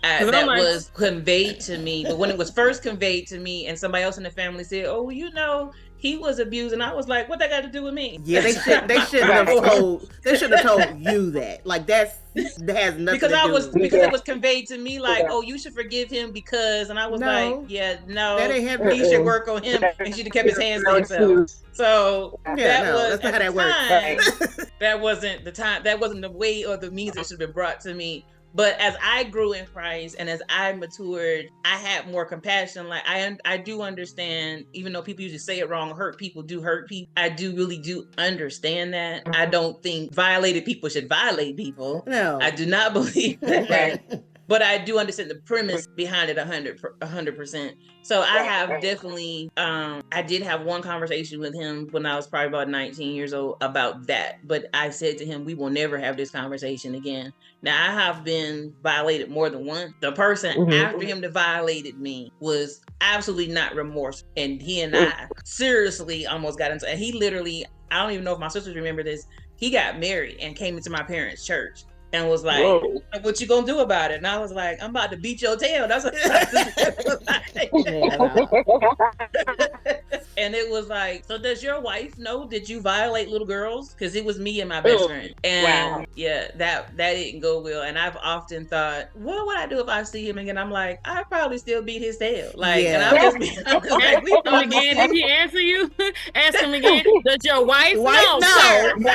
That was conveyed to me, but when it was first conveyed to me and somebody else in the family said, oh, you know, he was abused, and I was like, what that got to do with me? Yeah, they shouldn't have told you that. Like that has nothing because to do because it was conveyed to me like, oh, you should forgive him because, and I was like, yeah, no, he should work on him. He should have kept his hands to himself. So that's not how that works. That wasn't the time. That wasn't the way or the means that should have been brought to me. But as I grew in Christ and as I matured, I had more compassion. Like I do understand, even though people usually say it wrong, hurt people do hurt people. I really do understand that. I don't think violated people should violate people. No. I do not believe that. But I do understand the premise behind it 100%. So I have definitely, I did have one conversation with him when I was probably about 19 years old about that. But I said to him, we will never have this conversation again. Now, I have been violated more than once. The person after him that violated me was absolutely not remorseful. And he and I seriously almost got into, and he literally, I don't even know if my sisters remember this, he got married and came into my parents' church. And was like, what you gonna do about it? And I was like, I'm about to beat your tail. That's what And it was like, so does your wife know that you violate little girls? Because it was me and my best friend. And that didn't go well. And I've often thought, what would I do if I see him again? I'm like, I'd probably still beat his tail. Like, and I'm just like, we talk again. Did he answer you? Ask him again. Does your wife know? No. No,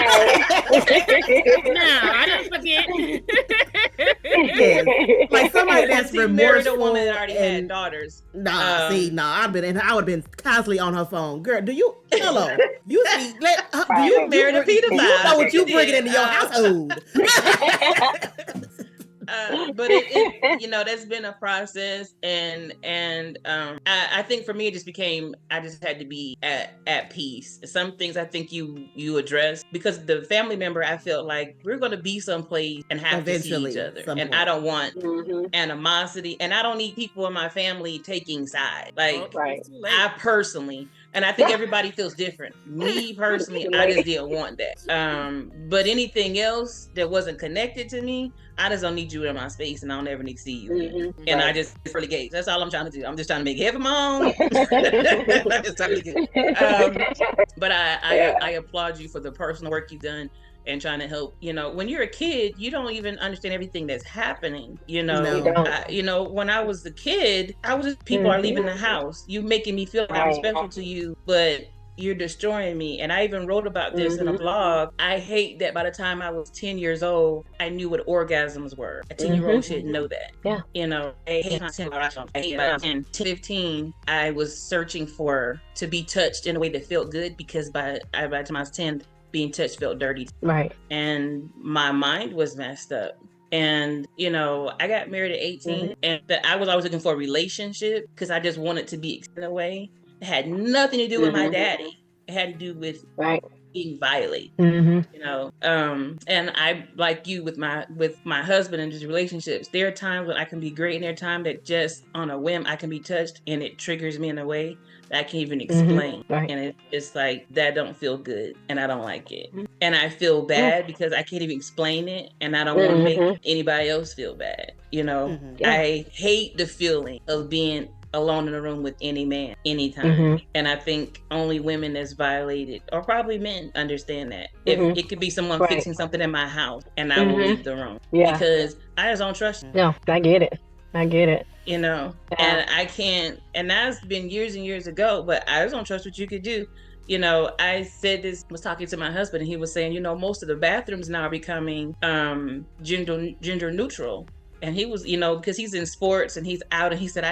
I don't forget. Like somebody that's remorseful. A woman that already had daughters. I would have been constantly on her phone. Girl, do you see? Do you married a pedophile? You know what you bringing into your household? But it that's been a process, and I think for me it just became, I just had to be at peace. Some things I think you address, because the family member, I felt like we're going to be someplace and have eventually to see each other, and I don't want animosity, and I don't need people in my family taking sides. Like I personally, and I think everybody feels different. Me personally, I just didn't want that. But anything else that wasn't connected to me, I just don't need you in my space, and I don't ever need to see you again. And I just relegate. That's all I'm trying to do. I'm just trying to make heaven my own. I'm just trying to get. But I applaud you for the personal work you've done and trying to help. When you're a kid, you don't even understand everything that's happening. When I was a kid, I was just, people are leaving the house. You making me feel like I'm special to you, but you're destroying me. And I even wrote about this in a blog. I hate that by the time I was 10 years old, I knew what orgasms were. A 10-year-old shouldn't know that. Yeah. I hate by 10, 15, I was searching to be touched in a way that felt good, because by the time I was 10, being touched felt dirty. Right. And my mind was messed up. And, I got married at 18, and I was always looking for a relationship because I just wanted to be in a way. It had nothing to do with my daddy. It had to do with being violated. And I, like you, with my husband and his relationships, there are times when I can be great, and there are times that just on a whim I can be touched and it triggers me in a way that I can't even explain. And it's like, that don't feel good, and I don't like it. And I feel bad because I can't even explain it, and I don't want to make anybody else feel bad. I hate the feeling of being alone in a room with any man anytime. And I think only women that's violated, or probably men, understand that. If it could be someone fixing something in my house, and I will leave the room because I just don't trust you. No, I get it. And I can't, and that's been years and years ago, but I just don't trust what you could do. I said this, was talking to my husband, and he was saying, most of the bathrooms now are becoming gender neutral. And he was, because he's in sports and he's out, and he said,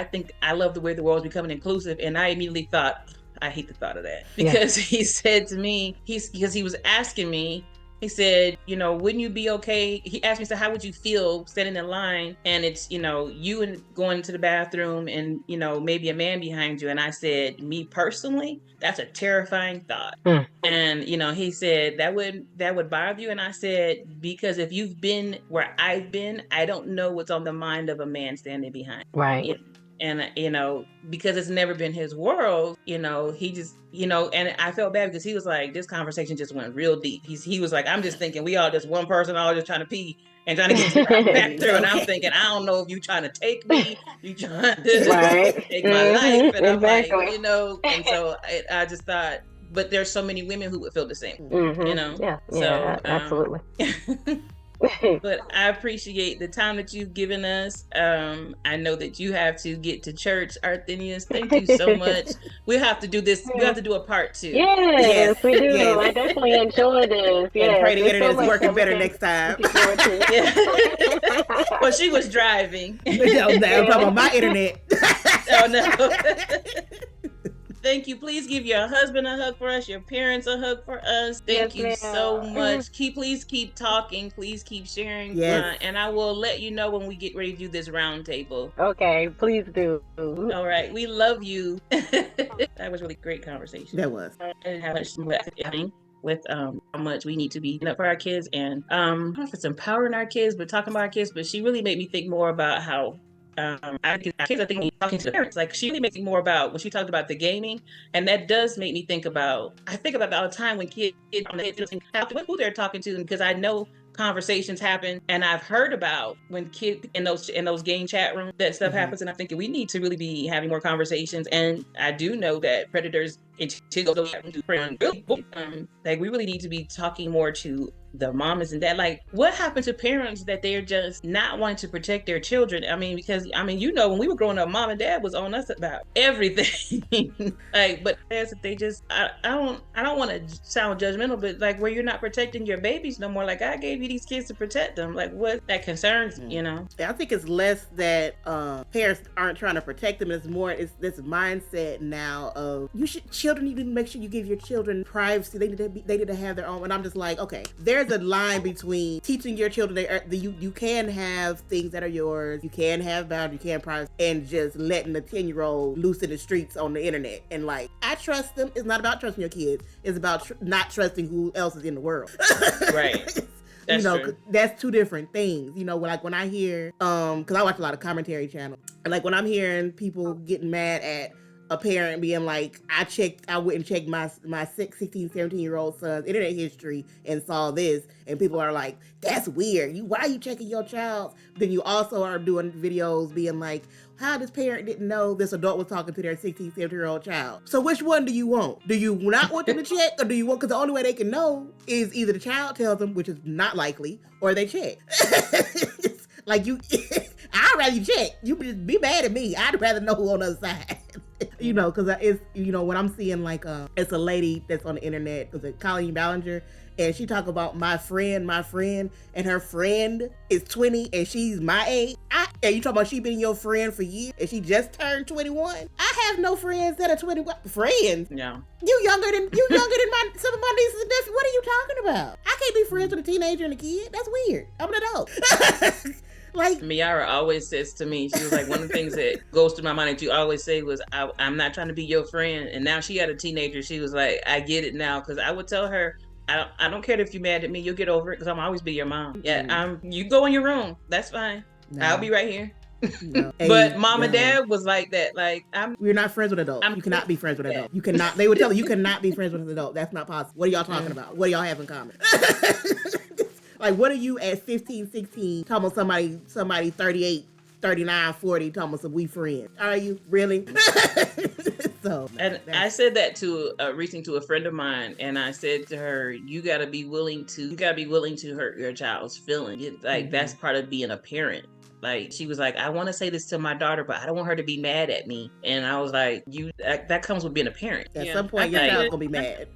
I love the way the world's becoming inclusive. And I immediately thought, I hate the thought of that. Because he said to me, because he was asking me, he said, wouldn't you be okay? He asked me, so how would you feel standing in line and it's, you and going to the bathroom and, maybe a man behind you? And I said, me personally, that's a terrifying thought. And, he said, that would bother you? And I said, because if you've been where I've been, I don't know what's on the mind of a man standing behind. Right. And, because it's never been his world, he just, and I felt bad because he was like, this conversation just went real deep. He was like, I'm just thinking we all just one person, all just trying to pee and trying to get back through. And I'm thinking, I don't know if you trying to take me, you trying to take my life. And I'm like, and so I just thought, but there's so many women who would feel the same, Yeah, absolutely. But I appreciate the time that you've given us. I know that you have to get to church, Arthenius. Thank you so much. We'll have to do this. We'll have to do a part 2. Yes, we do. Yes. I definitely enjoyed this. And pray the internet is working better next time. Well, she was driving. No, I'm talking about my internet. Oh, no. Thank you. Please give your husband a hug for us, your parents a hug for us. Thank you so much. Please keep talking. Please keep sharing. Yes. And I will let you know when we get ready to do this round table. Okay, please do. All right. We love you. That was really great conversation. That was. I didn't have much with how much we need to be up for our kids, and I don't know if it's empowering our kids, but talking about our kids. But she really made me think more about how I think talking to the parents, like she really makes me more about when she talked about the gaming, and that does make me think about. I think about that all the time when kids on the head who they're talking to, because I know conversations happen, and I've heard about when kids in those game chat rooms that stuff happens, and I'm thinking we need to really be having more conversations. And I do know that predators like we really need to be talking more to the mamas and dad. Like, what happened to parents that they're just not wanting to protect their children? I mean, because when we were growing up, mom and dad was on us about everything. Like, but as they just, I don't want to sound judgmental, but like where you're not protecting your babies no more. Like, I gave you these kids to protect them. Like, what that concerns, Yeah, I think it's less that parents aren't trying to protect them. It's more it's this mindset now of children need to make sure you give your children privacy. They need to have their own. And I'm just like, okay, there's a line between teaching your children you can have things that are yours, you can have boundaries, you can privacy, and just letting a 10-year-old loose in the streets on the internet. And like, I trust them. It's not about trusting your kids. It's about not trusting who else is in the world. Right. That's true. That's two different things. Like when I hear, because I watch a lot of commentary channels, and like when I'm hearing people getting mad at a parent being like, I went and checked my 16, 17-year-old son's internet history and saw this, and people are like, that's weird. Why are you checking your child? Then you also are doing videos being like, how this parent didn't know this adult was talking to their 16, 17-year-old child. So which one do you want? Do you not want them to check, or do you want, because the only way they can know is either the child tells them, which is not likely, or they check. Like I'd rather you check. You be mad at me. I'd rather know who on the other side. Because it's, when I'm seeing like, it's a lady that's on the internet, was it Colleen Ballinger, and she talk about my friend, and her friend is 20 and she's my age. And you talking about she been your friend for years and she just turned 21? I have no friends that are 21. Friends? Yeah. You younger than some of my nieces and nephews. What are you talking about? I can't be friends with a teenager and a kid. That's weird. I'm an adult. Like, Miara always says to me, she was like, one of the things that goes through my mind that you always say was, I'm not trying to be your friend. And now she had a teenager. She was like, I get it now. Because I would tell her, I don't care if you're mad at me. You'll get over it because I'm always be your mom. Yeah, you go in your room. That's fine. No. I'll be right here. No. But mom and dad was like that. Like, we're not friends with adults. You cannot be friends with adults. You cannot. They would tell you cannot be friends with an adult. That's not possible. What are y'all talking about? What do y'all have in common? Like, what are you at 15, 16 talking about somebody 38, 39, 40 talking about some we friends? Are you really? I said that to reaching to a friend of mine, and I said to her, you gotta be willing to hurt your child's feelings. Like, that's part of being a parent. Like, she was like, I want to say this to my daughter, but I don't want her to be mad at me. And I was like, that comes with being a parent. At some point, your child's gonna be mad.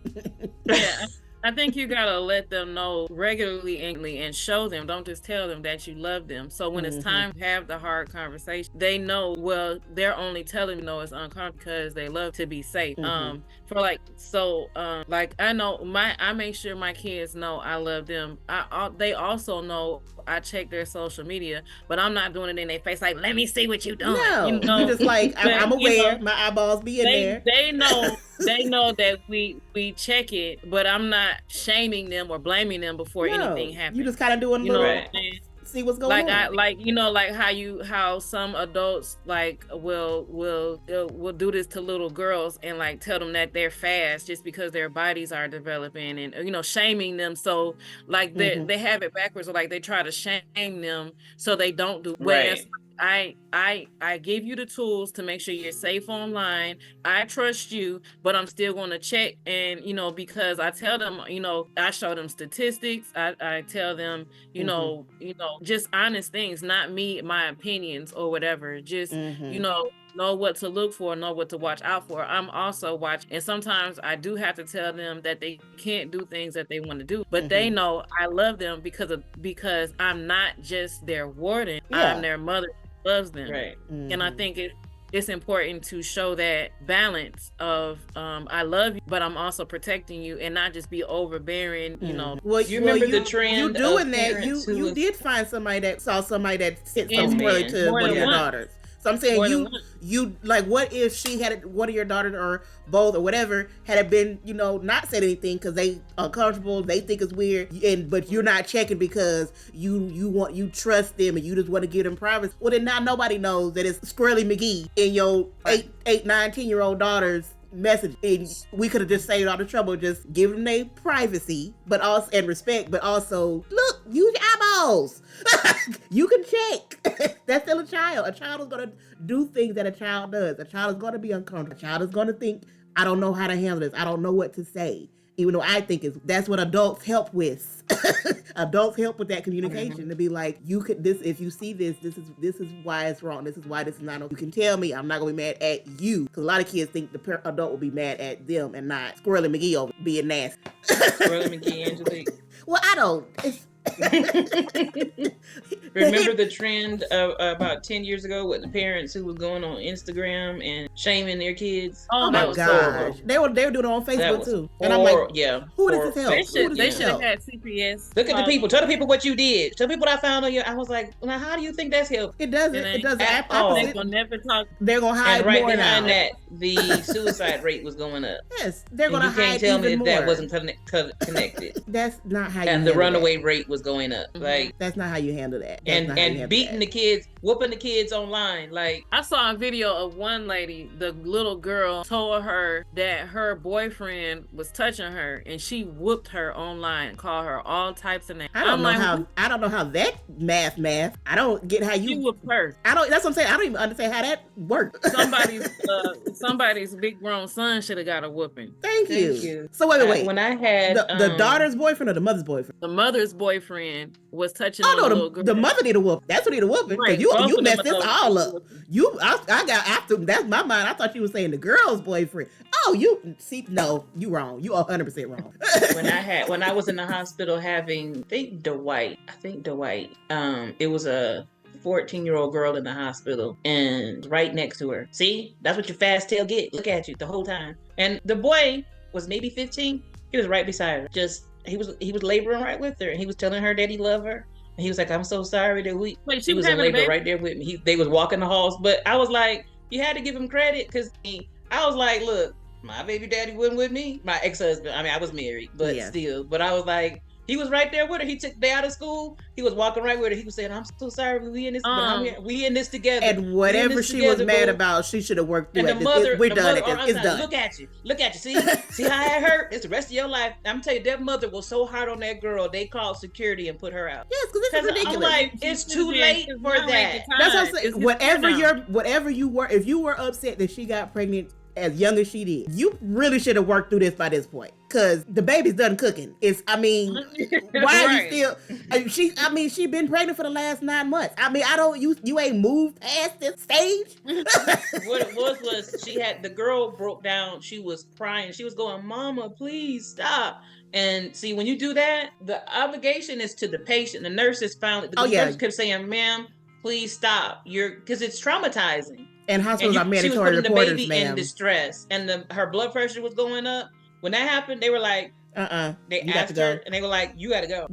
Yeah. I think you gotta let them know regularly and show them. Don't just tell them that you love them. So when it's time to have the hard conversation, they know, well, they're only telling me no, it's uncomfortable because they love to be safe. I know I make sure my kids know I love them. They also know I check their social media, but I'm not doing it in their face like, let me see what you doing. No, you're just like, I'm aware, my eyeballs be in there. They know that we check it, but I'm not shaming them or blaming them before anything happens. You just kind of doing see what's going on. Like how some adults like will do this to little girls and like tell them that they're fast just because their bodies are developing, and shaming them. So like they have it backwards, or like they try to shame them so they don't do. Right. I give you the tools to make sure you're safe online. I trust you, but I'm still going to check, and because I tell them, I show them statistics. I tell them, just honest things, not my opinions or whatever. Just know what to look for, know what to watch out for. I'm also watching, and sometimes I do have to tell them that they can't do things that they want to do, but they know I love them because I'm not just their warden. I'm their mother who loves them. Right. And I think it's important to show that balance of I love you, but I'm also protecting you, and not just be overbearing. Well, you remember the trend? You doing that? You did find somebody that saw somebody that said something squirrely to one of your daughters. So I'm saying you like, what if she had one of your daughters or both or whatever had it been, not said anything because they uncomfortable, they think it's weird, but you're not checking because you trust them and you just want to give them privacy. Well, then now nobody knows that it's Squirrely McGee in your 8, 9, 10-year-old daughter's message, and we could have just saved all the trouble, just giving them their privacy, but also and respect, but also look, use your eyeballs. You can check. That's still a child. A child is gonna do things that a child does. A child is gonna be uncomfortable. A child is gonna think, I don't know how to handle this. I don't know what to say. Even though I think that's what adults help with. Adults help with that communication to be like, if you see this is why it's wrong. This is why this is not okay. You can tell me, I'm not gonna be mad at you. Because a lot of kids think the adult will be mad at them and not Squirrely McGee over being nasty. Squirrely McGee, Angelique. Well, I don't. Remember the trend of about 10 years ago with the parents who was going on Instagram and shaming their kids? Oh my gosh. They were doing it on Facebook too. And I'm like, who does this help? They should have had CPS. Look at the people. Tell the people what you did. Tell people what I found on you. I was like, now how do you think that's helped? It doesn't. It doesn't. They're gonna never talk. They're gonna hide more. And right more behind now. that, the suicide rate was going up. Yes, they're gonna hide even more. You can't tell me if that wasn't connected. That's not how you. And the runaway rate was going up. Like, that's not how you handle that. And beating the kids, whooping the kids online. Like, I saw a video of one lady, the little girl told her that her boyfriend was touching her, and she whooped her online, called her all types of names. I don't know how that math. I don't get how you whooped her. That's what I'm saying. I don't even understand how that works. Somebody's big grown son should have got a whooping. Thank you. So wait. When I had the daughter's boyfriend or the mother's boyfriend? The mother's boyfriend was touching the little girl. The mother need a whoop. That's what need a whooping. Right. You messed this all up. I got after. That's my mind. I thought you were saying the girl's boyfriend. Oh, no, you wrong. You 100% wrong. when I was in the hospital having, I think Dwight. It was a 14-year-old girl in the hospital and right next to her. See, that's what your fast tail get. Look at you the whole time. And the boy was maybe 15. He was right beside her. He was laboring right with her, and he was telling her that he loved her. And he was like, I'm so sorry that he was in labor right there with me. They was walking the halls, but I was like, you had to give him credit, because I was like, look, my baby daddy wasn't with me. My ex-husband, I was married, but still. But I was like, he was right there with her. He took the day out of school. He was walking right with her. He was saying, I'm so sorry, we in this, but we in this together. And whatever she was mad about, she should have worked through it. We're done. It's done. Look at you. See how it hurt? It's the rest of your life. I'm telling you, that mother was so hard on that girl, they called security and put her out. Yes, because this is ridiculous. I'm like, it's too late for that. That's what I'm saying. Whatever you were, if you were upset that she got pregnant as young as she did, you really should have worked through this by this point, because the baby's done cooking. Why are you still? She been pregnant for the last 9 months. You ain't moved past this stage. What it was the girl broke down. She was crying. She was going, Mama, please stop. And see, when you do that, the obligation is to the patient. The nurses found it. The nurse kept saying, ma'am, please stop. Because it's traumatizing. And hospitals are mandatory reporters, ma'am. She was putting the baby in distress, and her blood pressure was going up. When that happened, they were like, They asked her, and they were like, you got to go.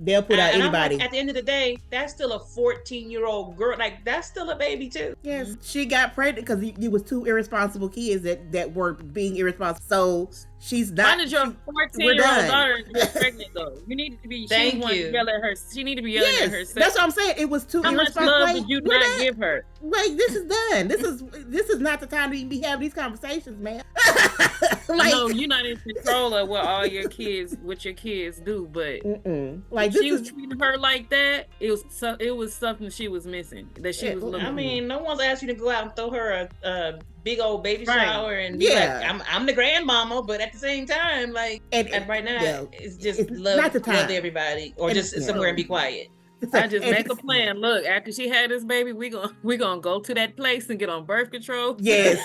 They'll put out anybody. Like, at the end of the day, that's still a 14-year-old girl. Like, that's still a baby, too. Yes. She got pregnant because you was two irresponsible kids that were being irresponsible. So she's not. How did your 14-year-old daughter get pregnant though? You need to be. Thank you. Yell at her. She need to be yelling at herself. That's what I'm saying. It was too. How much love did you not give her? Like, this is done. This is not the time to be having these conversations, man. I know you're not in control of what your kids do, but like she was treating her like that. It was something she was missing that she was looking. I mean, no one's asked you to go out and throw her a big old baby shower and be like, I'm the grandmama, but at the same time, like, and right now, it's just love everybody, or just sit somewhere and be quiet. I just make a plan. Look, after she had this baby, we gonna go to that place and get on birth control. Yes,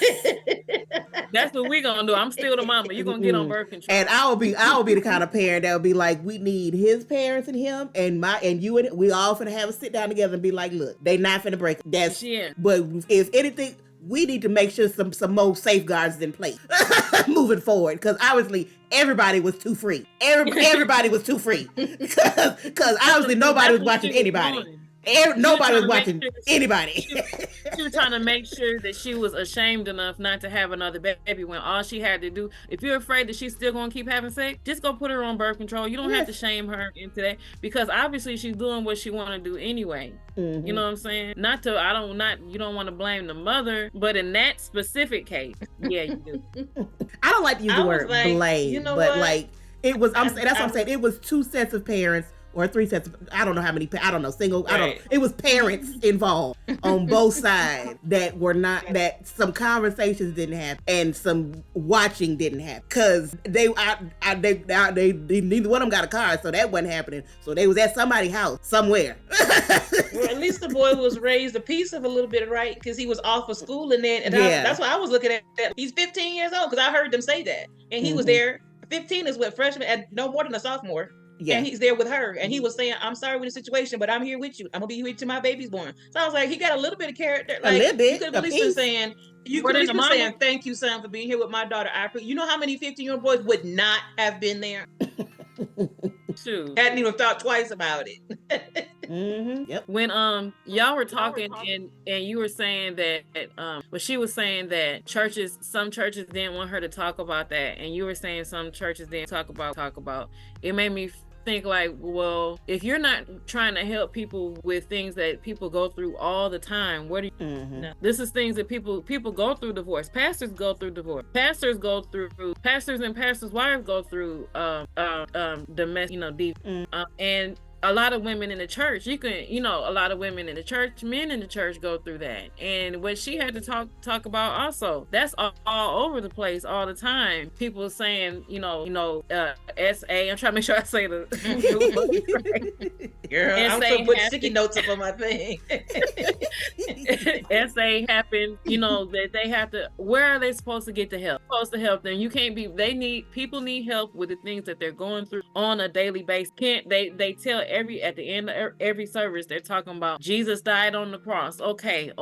that's what we gonna do. I'm still the mama. You gonna get on birth control, and I will be the kind of parent that will be like, we need his parents and him and you and we all finna have a sit down together and be like, look, they not finna break. That's but if anything, we need to make sure some more safeguards in place moving forward, because obviously everybody was too free. Everybody was too free because obviously nobody was watching anybody. Nobody was watching anybody. She was trying to make sure that she was ashamed enough not to have another baby when all she had to do, if you're afraid that she's still going to keep having sex, just go put her on birth control. You don't have to shame her into that, because obviously she's doing what she want to do anyway. You know what I'm saying? You don't want to blame the mother, but in that specific case, yeah, you do. I don't like to use the word blame, but what? Like it was, that's what I'm saying. It was two sets of parents. Or three sets. I don't know how many. I don't know. Single. Right. I don't know. It was parents involved on both sides that were not. That some conversations didn't happen and some watching didn't happen, because they neither one of them got a car, so that wasn't happening. So they was at somebody's house somewhere. Well, at least the boy was raised a piece of a little bit, right? Because he was off of school and then, that's why I was looking at that. He's 15 years old, because I heard them say that, and he was there. 15 is what, freshman, and no more than a sophomore. Yeah. And he's there with her, and he was saying, I'm sorry with the situation, but I'm here with you. I'm gonna be here till my baby's born. So I was like, he got a little bit of character. Like, a little bit. You could at least been saying, thank you, son, for being here with my daughter. You know how many 15-year-old boys would not have been there? Shoot. Hadn't even thought twice about it. Yep. When y'all were talking and you were saying that she was saying that some churches didn't want her to talk about that, and you were saying some churches didn't talk about it, made me think like, well, if you're not trying to help people with things that people go through all the time, what do you no. This is things that people go through divorce. Pastors go through divorce. Pastors and pastors' wives go through domestic, and a lot of women in the church, a lot of women in the church, men in the church go through that. And what she had to talk about also, that's all over the place all the time. People saying, SA, I'm trying to make sure I say the right. Girl, I'm gonna put sticky notes up on my thing. SA happened, that they have to, where are they supposed to get the help? Supposed to help them. You can't be, people need help with the things that they're going through on a daily basis. They tell at the end of every service, they're talking about Jesus died on the cross. Okay,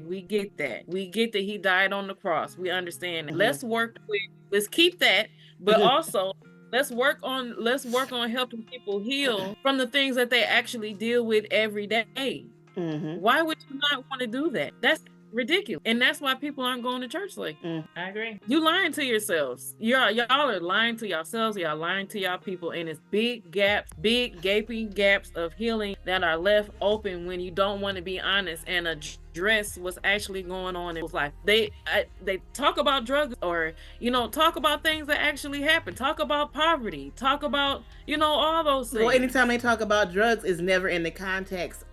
we get that. We get that he died on the cross. We understand that. Let's keep that, but also let's work on helping people heal from the things that they actually deal with every day. Why would you not want to do that? That's ridiculous, and that's why people aren't going to church. Like, I agree. You lying to yourselves. Y'all are lying to yourselves. Y'all lying to y'all people, and it's big gaping gaps of healing that are left open when you don't want to be honest and address what's actually going on in people's life. They talk about drugs, or talk about things that actually happen. Talk about poverty. Talk about all those things. Well, anytime they talk about drugs, is never in the context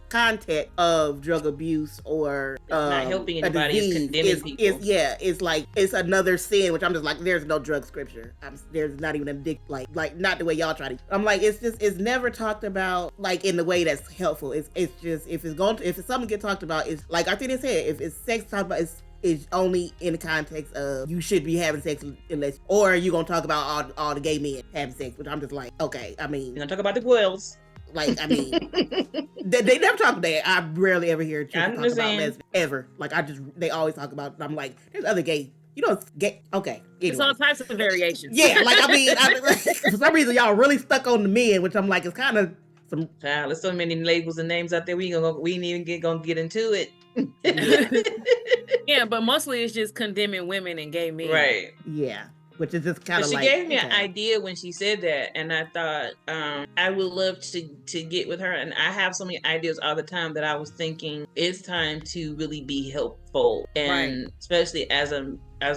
of drug abuse or not helping anybody, is condemning people. It's like it's another sin, which I'm just like, there's no drug scripture. There's not even a dick, like not the way y'all try to. I'm like, it's never talked about like in the way that's helpful. It's just if something get talked about, it's like Arthenius said, if it's sex talked about, it's only in the context of you should be having sex unless, or you gonna talk about all the gay men having sex, which I'm just like, okay, I mean, you're gonna talk about the Guels. Like, I mean, they never talk about that. I rarely ever hear churches talk about lesbians ever. Like, they always talk about, I'm like, there's other gay, gay, okay. Anyway. It's all types of variations. Yeah, like, I mean, for some reason, y'all really stuck on the men, which I'm like, it's kind of some. Child, there's so many labels and names out there, we ain't even gonna get into it. Yeah, but mostly it's just condemning women and gay men. Right. Yeah. which is just kind of like. She gave me an idea when she said that, and I thought I would love to get with her. And I have so many ideas all the time that I was thinking it's time to really be helpful, and especially as a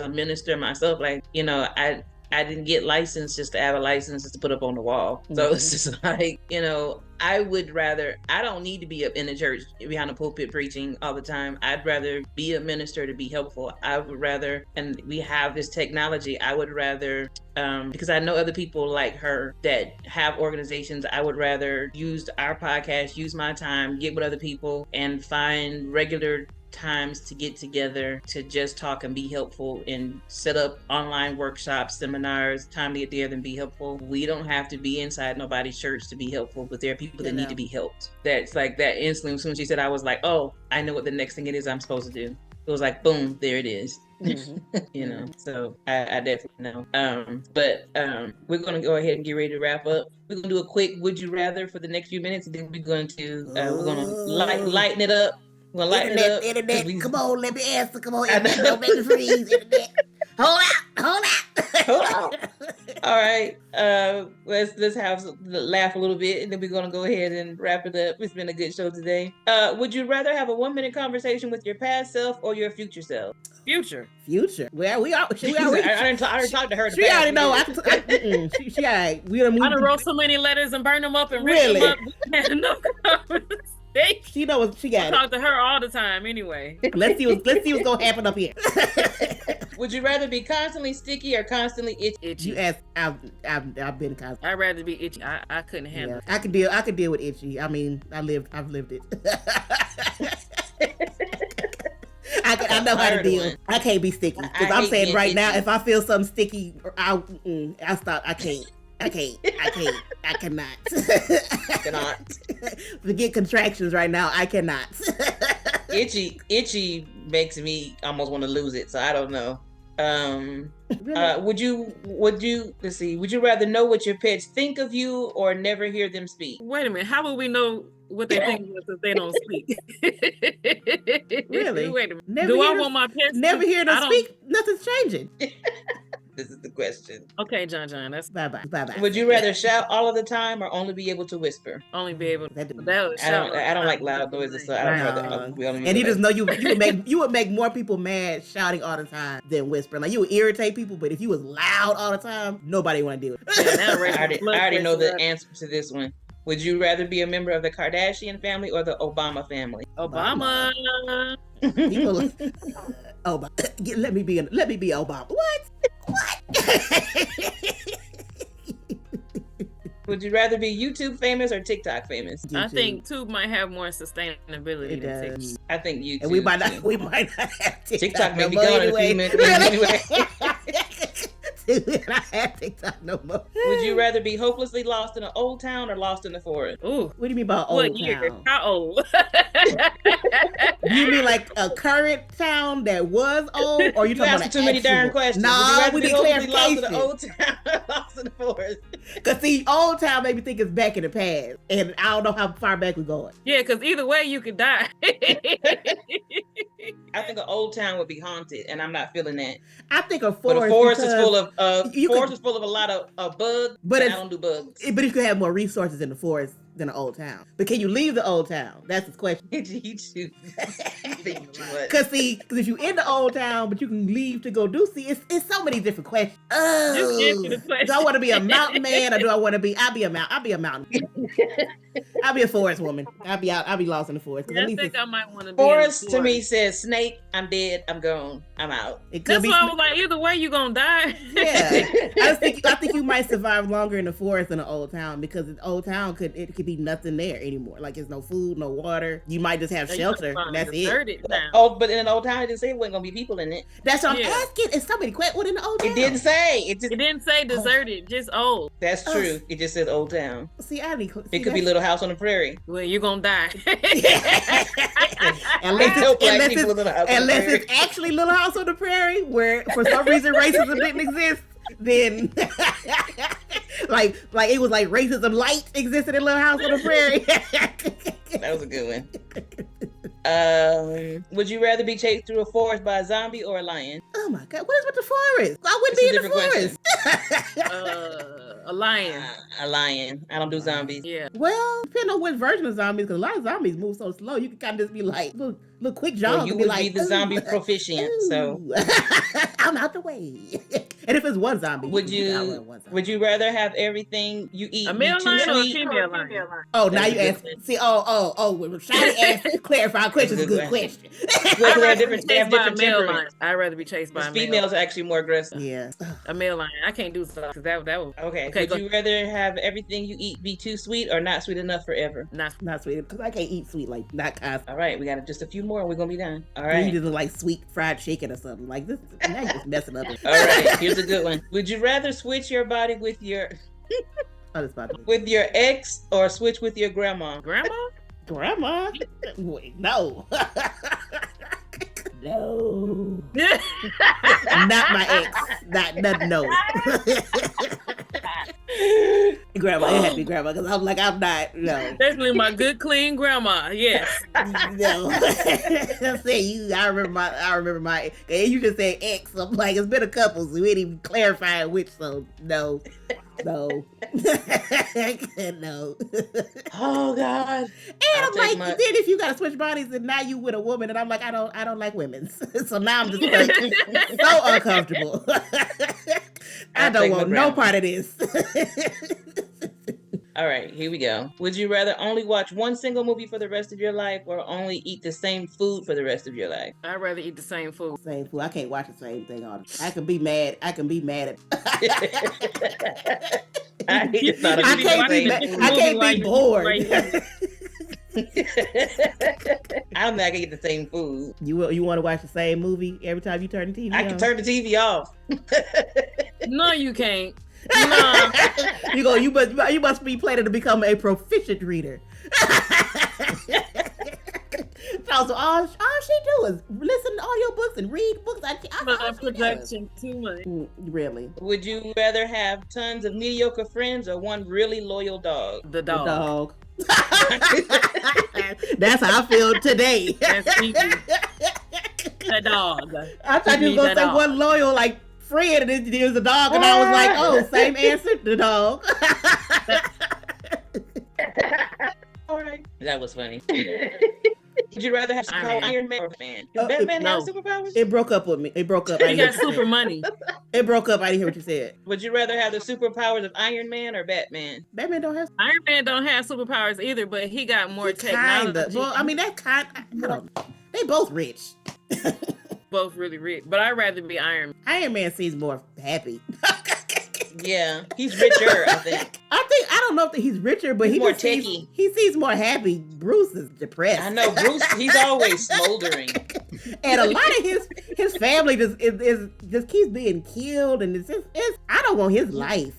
minister myself, like, you know, I didn't get licensed just to have a license just to put up on the wall. So it's just like, you know, I don't need to be up in the church behind the pulpit preaching all the time. I'd rather be a minister to be helpful. I would rather, and we have this technology, I would rather, because I know other people like her that have organizations, I would rather use our podcast, use my time, get with other people, and find regular times to get together to just talk and be helpful and set up online workshops, seminars, time to get together and be helpful. We don't have to be inside nobody's church to be helpful, but there are people that need to be helped. That's like that instantly. As soon as she said, I was like, oh, I know what the next thing it is I'm supposed to do. It was like, boom, there it is. You know, so I definitely know. But we're going to go ahead and get ready to wrap up. We're going to do a quick would you rather for the next few minutes, and then we're going to lighten it up. We'll lighten it up. Internet, come on, let me answer. Come on, internet, don't make me freeze. Internet, hold out. All right, let's have laugh a little bit, and then we're gonna go ahead and wrap it up. It's been a good show today. Would you rather have a 1-minute conversation with your past self or your future self? Future. Well, we already I already talked to her. She already know. She already. I done wrote so many letters and burned them up and written them up. We had no conversation. She know what she got. I talk to her all the time anyway. Let's see what's gonna happen up here. Would you rather be constantly sticky or constantly itchy? You asked. I've been constantly. I'd rather be itchy. I couldn't handle it. I could deal with itchy. I mean, I've lived it. I know how to deal. I can't be sticky because I'm saying right now, if I feel something sticky, I stop. I can't. I cannot. Forget contractions right now. I cannot. Itchy makes me almost want to lose it. So I don't know. Really? Would you let's see, would you rather know what your pets think of you or never hear them speak? Wait a minute. How would we know what they think of us if they don't speak? Really? Wait a minute. Do I want my pets never hear them speak? Nothing's changing. This is the question. Okay, John. That's bye. Would you rather shout all of the time or only be able to whisper? Only be able to. I don't like loud noises, so I don't know. And you just know you would make more people mad shouting all the time than whispering. Like you would irritate people, but if you was loud all the time, nobody want to deal with it. I already know the answer to this one. Would you rather be a member of the Kardashian family or the Obama family? Obama. People, Obama. Let me be Obama. What? Would you rather be YouTube famous or TikTok famous? I think YouTube might have more sustainability than TikTok. I think YouTube. And we might not have TikTok. TikTok may be gone in a few minutes anyway. I have TikTok no more. Would you rather be hopelessly lost in an old town or lost in the forest? Ooh. What do you mean by old town? How old? You mean like a current town that was old, or you talking about too many darn questions? No, we need clarification. Lost in the old town or lost in the forest? Because see, old town made me think it's back in the past, and I don't know how far back we're going. Yeah, because either way you could die. I think an old town would be haunted, and I'm not feeling that. I think a forest. But a forest is full of is full of a lot of bugs. But I don't do bugs. But you could have more resources in the forest than an old town. But can you leave the old town? That's the question. Because if you in the old town, but you can leave to go do it's so many different questions. Do I want to be a mountain man or do I want to be? I'll be a mountain. I'll be a forest woman. I'll be lost in the forest. I think I might want to be forest. To me says snake. I'm dead. I'm gone. I'm out. That's why I was like, either way, you gonna die. Yeah, I think you might survive longer in the forest than an old town because an old town could be nothing there anymore. Like there's no food, no water. You might just have shelter. And that's it. But in an old town, it didn't say it wasn't gonna be people in it. That's what I'm asking. It's somebody quit. What in the old town? It didn't say. It didn't say deserted. Just old. That's true. It just says old town. See, it could be Little House on the Prairie. Well, you're gonna die. Unless it's actually Little House on the Prairie, where for some reason racism didn't exist. Then like it was like racism light existed in Little House on the Prairie. That was a good one. Would you rather be chased through a forest by a zombie or a lion? Oh my God, what is with the forest? I wouldn't be in the forest. A lion. A lion. I don't do zombies. Yeah. Well, depending on what version of zombies, because a lot of zombies move so slow, you can kind of just be like, little quick jogs. Well, you would be the zombie proficient, so. I'm out the way. And if it's one zombie, would you rather have everything you eat a male lion or a female lion? Oh, now you ask. See, when Shadi asked clarifying questions, is a good question. I'd rather be chased by a male lion. I'd rather be chased by a male. Females are actually more aggressive. Yeah. A male lion. I can't do stuff because that would. Okay. Would you rather have everything you eat be too sweet or not sweet enough forever? Not sweet, because I can't eat sweet, like not constantly. All right, we got just a few more and we're gonna be done. All right. You just like sweet fried chicken or something like this. Now you're just messing up. All right, here's a good one. Would you rather switch your body with your with your ex or switch with your grandma? Grandma? Wait, no. No. Not my ex. No. Grandma, it had to be grandma, because I'm not, no. Especially my good, clean grandma, yes. No. I remember my, you just said ex. I'm like, it's been a couple, so we ain't even clarifying which, so no. No. No. Oh God. And I'm like, then if you gotta switch bodies and now you with a woman, and I'm like, I don't like women. So now I'm just like so uncomfortable. I don't want no part of this. All right, here we go. Would you rather only watch one single movie for the rest of your life or only eat the same food for the rest of your life? I'd rather eat the same food. Same food. I can't watch the same thing all the time. I can be mad at I can't be bored. I don't think I can eat the same food. You want to watch the same movie every time you turn the TV I can turn the TV off. No, you can't. No. You must be planning to become a proficient reader. So all she do is listen to audiobooks and read books. Production too much. Really? Would you rather have tons of mediocre friends or one really loyal dog? The dog. That's how I feel today. That's easy. The dog. I thought you were gonna say one loyal like friend, and it was a dog, and I was like, oh, same answer, the dog. All right, that was funny. Would you rather have Iron Man or Batman? Does Batman have superpowers? It broke up with me. It broke up. He got super money. It broke up. I didn't hear what you said. Would you rather have the superpowers of Iron Man or Batman? Batman don't have. Iron Man don't have superpowers either, but he got more technology. Well, I mean, that kind. I don't know. They both rich. Both really rich, but I'd rather be Iron Man. Iron Man seems more happy. Yeah, he's richer, I think. I don't know if he's richer, but he's more techie. He seems more happy. Bruce is depressed. I know, Bruce, he's always smoldering. And a lot of his family just keeps being killed, and it's I don't want his life.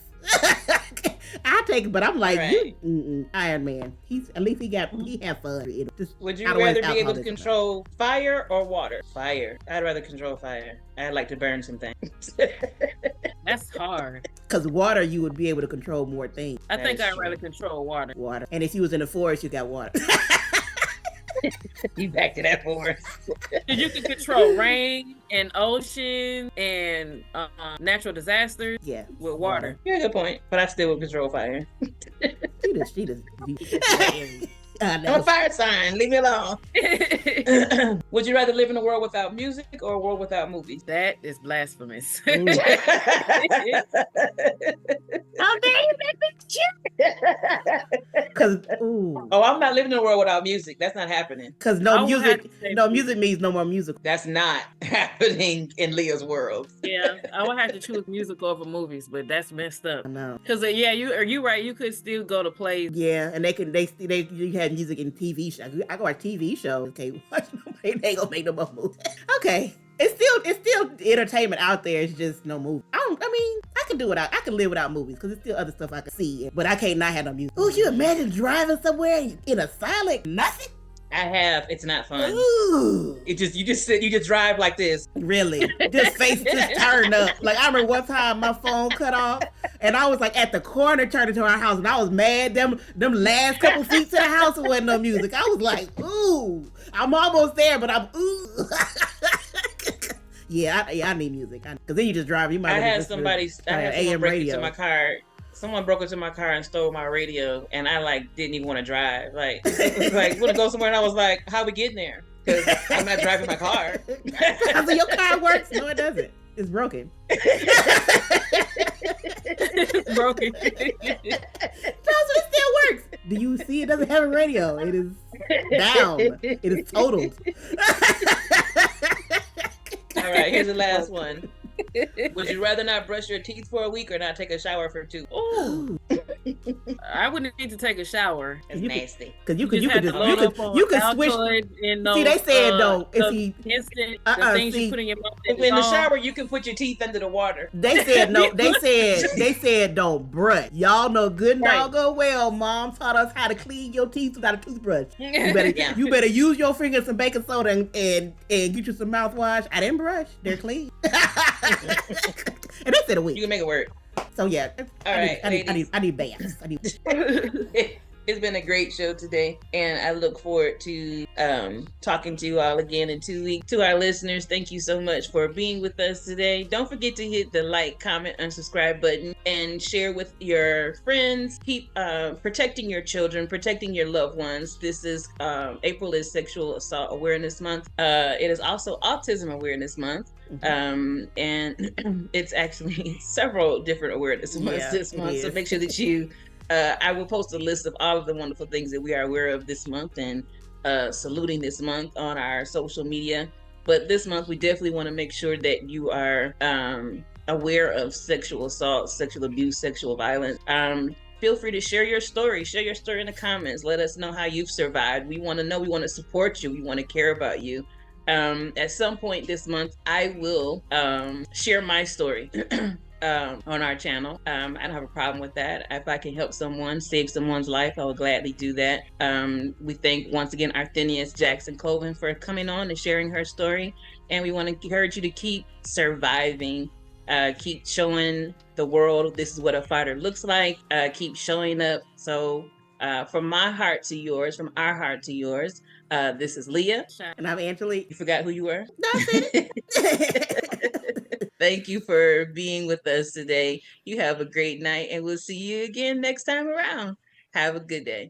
I take it, but I'm like, Iron Man. At least he have fun. Would you rather be able to control fire or water? Fire. I'd rather control fire. I'd like to burn some things. That's hard. Because water, you would be able to control more things. I think I'd rather control water. Water. And if you was in the forest, you got water. You back to that forest. You can control rain and ocean and natural disasters. Yeah, with water. Yeah, good point. But I still would control fire. She does. I'm a fire sign. Leave me alone. Would you rather live in a world without music or a world without movies? That is blasphemous. How dare you make me I'm not living in a world without music. That's not happening. Because no music means no more music. That's not happening in Leah's world. Yeah, I would have to choose music over movies, but that's messed up. I know. Because you right. You could still go to plays. Yeah, and you had music in TV shows. I go watch TV shows. Okay, watch nobody. They ain't gonna make no more movies. Okay, it's still entertainment out there. It's just no movie. I can do without. I can live without movies because there's still other stuff I can see. But I can't not have no music. Oh, you imagine driving somewhere in a silent nothing? I have. It's not fun. Ooh. You just drive like this. Really? Just face just turned up. Like I remember one time my phone cut off and I was like at the corner turning to our house and I was mad. Them last couple feet to the house wasn't no music. I was like, ooh, I'm almost there, but I'm ooh. I need music. Cause then you just drive. You might. I had someone break into my car. Someone broke into my car and stole my radio, and I didn't even want to drive. It was want to go somewhere, and I was like, "How we getting there?" Because I'm not driving my car. So your car works? No, it doesn't. It's broken. It's broken. No, so it still works. Do you see? It doesn't have a radio. It is down. It is totaled. All right, here's the last one. Would you rather not brush your teeth for a week or not take a shower for 2? Ooh. I wouldn't need to take a shower. It's nasty. Because you could switch. See, they said though, if he instant the things you put in your mouth. In the shower, you can put your teeth under the water. They said no. They said don't brush. Y'all know good and doggone well. Mom taught us how to clean your teeth without a toothbrush. You better use your fingers, some baking soda, and get you some mouthwash. I didn't brush. They're clean. And they said a week. You can make it work. So yeah. All right. I need baths. It's been a great show today, and I look forward to talking to you all again in 2 weeks. To our listeners, thank you so much for being with us today. Don't forget to hit the like, comment, and subscribe button, and share with your friends. Keep protecting your children, protecting your loved ones. This is April is Sexual Assault Awareness Month. It is also Autism Awareness Month. And it's actually several different awareness months this month. So make sure that you I will post a list of all of the wonderful things that we are aware of this month and saluting this month on our social media. But this month we definitely want to make sure that you are aware of sexual assault, sexual abuse, sexual violence. Feel free to share your story in the comments. Let us know how you've survived. We want to know, we want to support you, we want to care about you. At some point this month, I will share my story on our channel. I don't have a problem with that. If I can help someone, save someone's life, I will gladly do that. We thank once again Arthenius Jackson-Colvin for coming on and sharing her story. And we want to encourage you to keep surviving, keep showing the world this is what a fighter looks like, keep showing up. So from my heart to yours, from our heart to yours, this is Leah. And I'm Angelique. You forgot who you were? No, I said it. Thank you for being with us today. You have a great night, and we'll see you again next time around. Have a good day.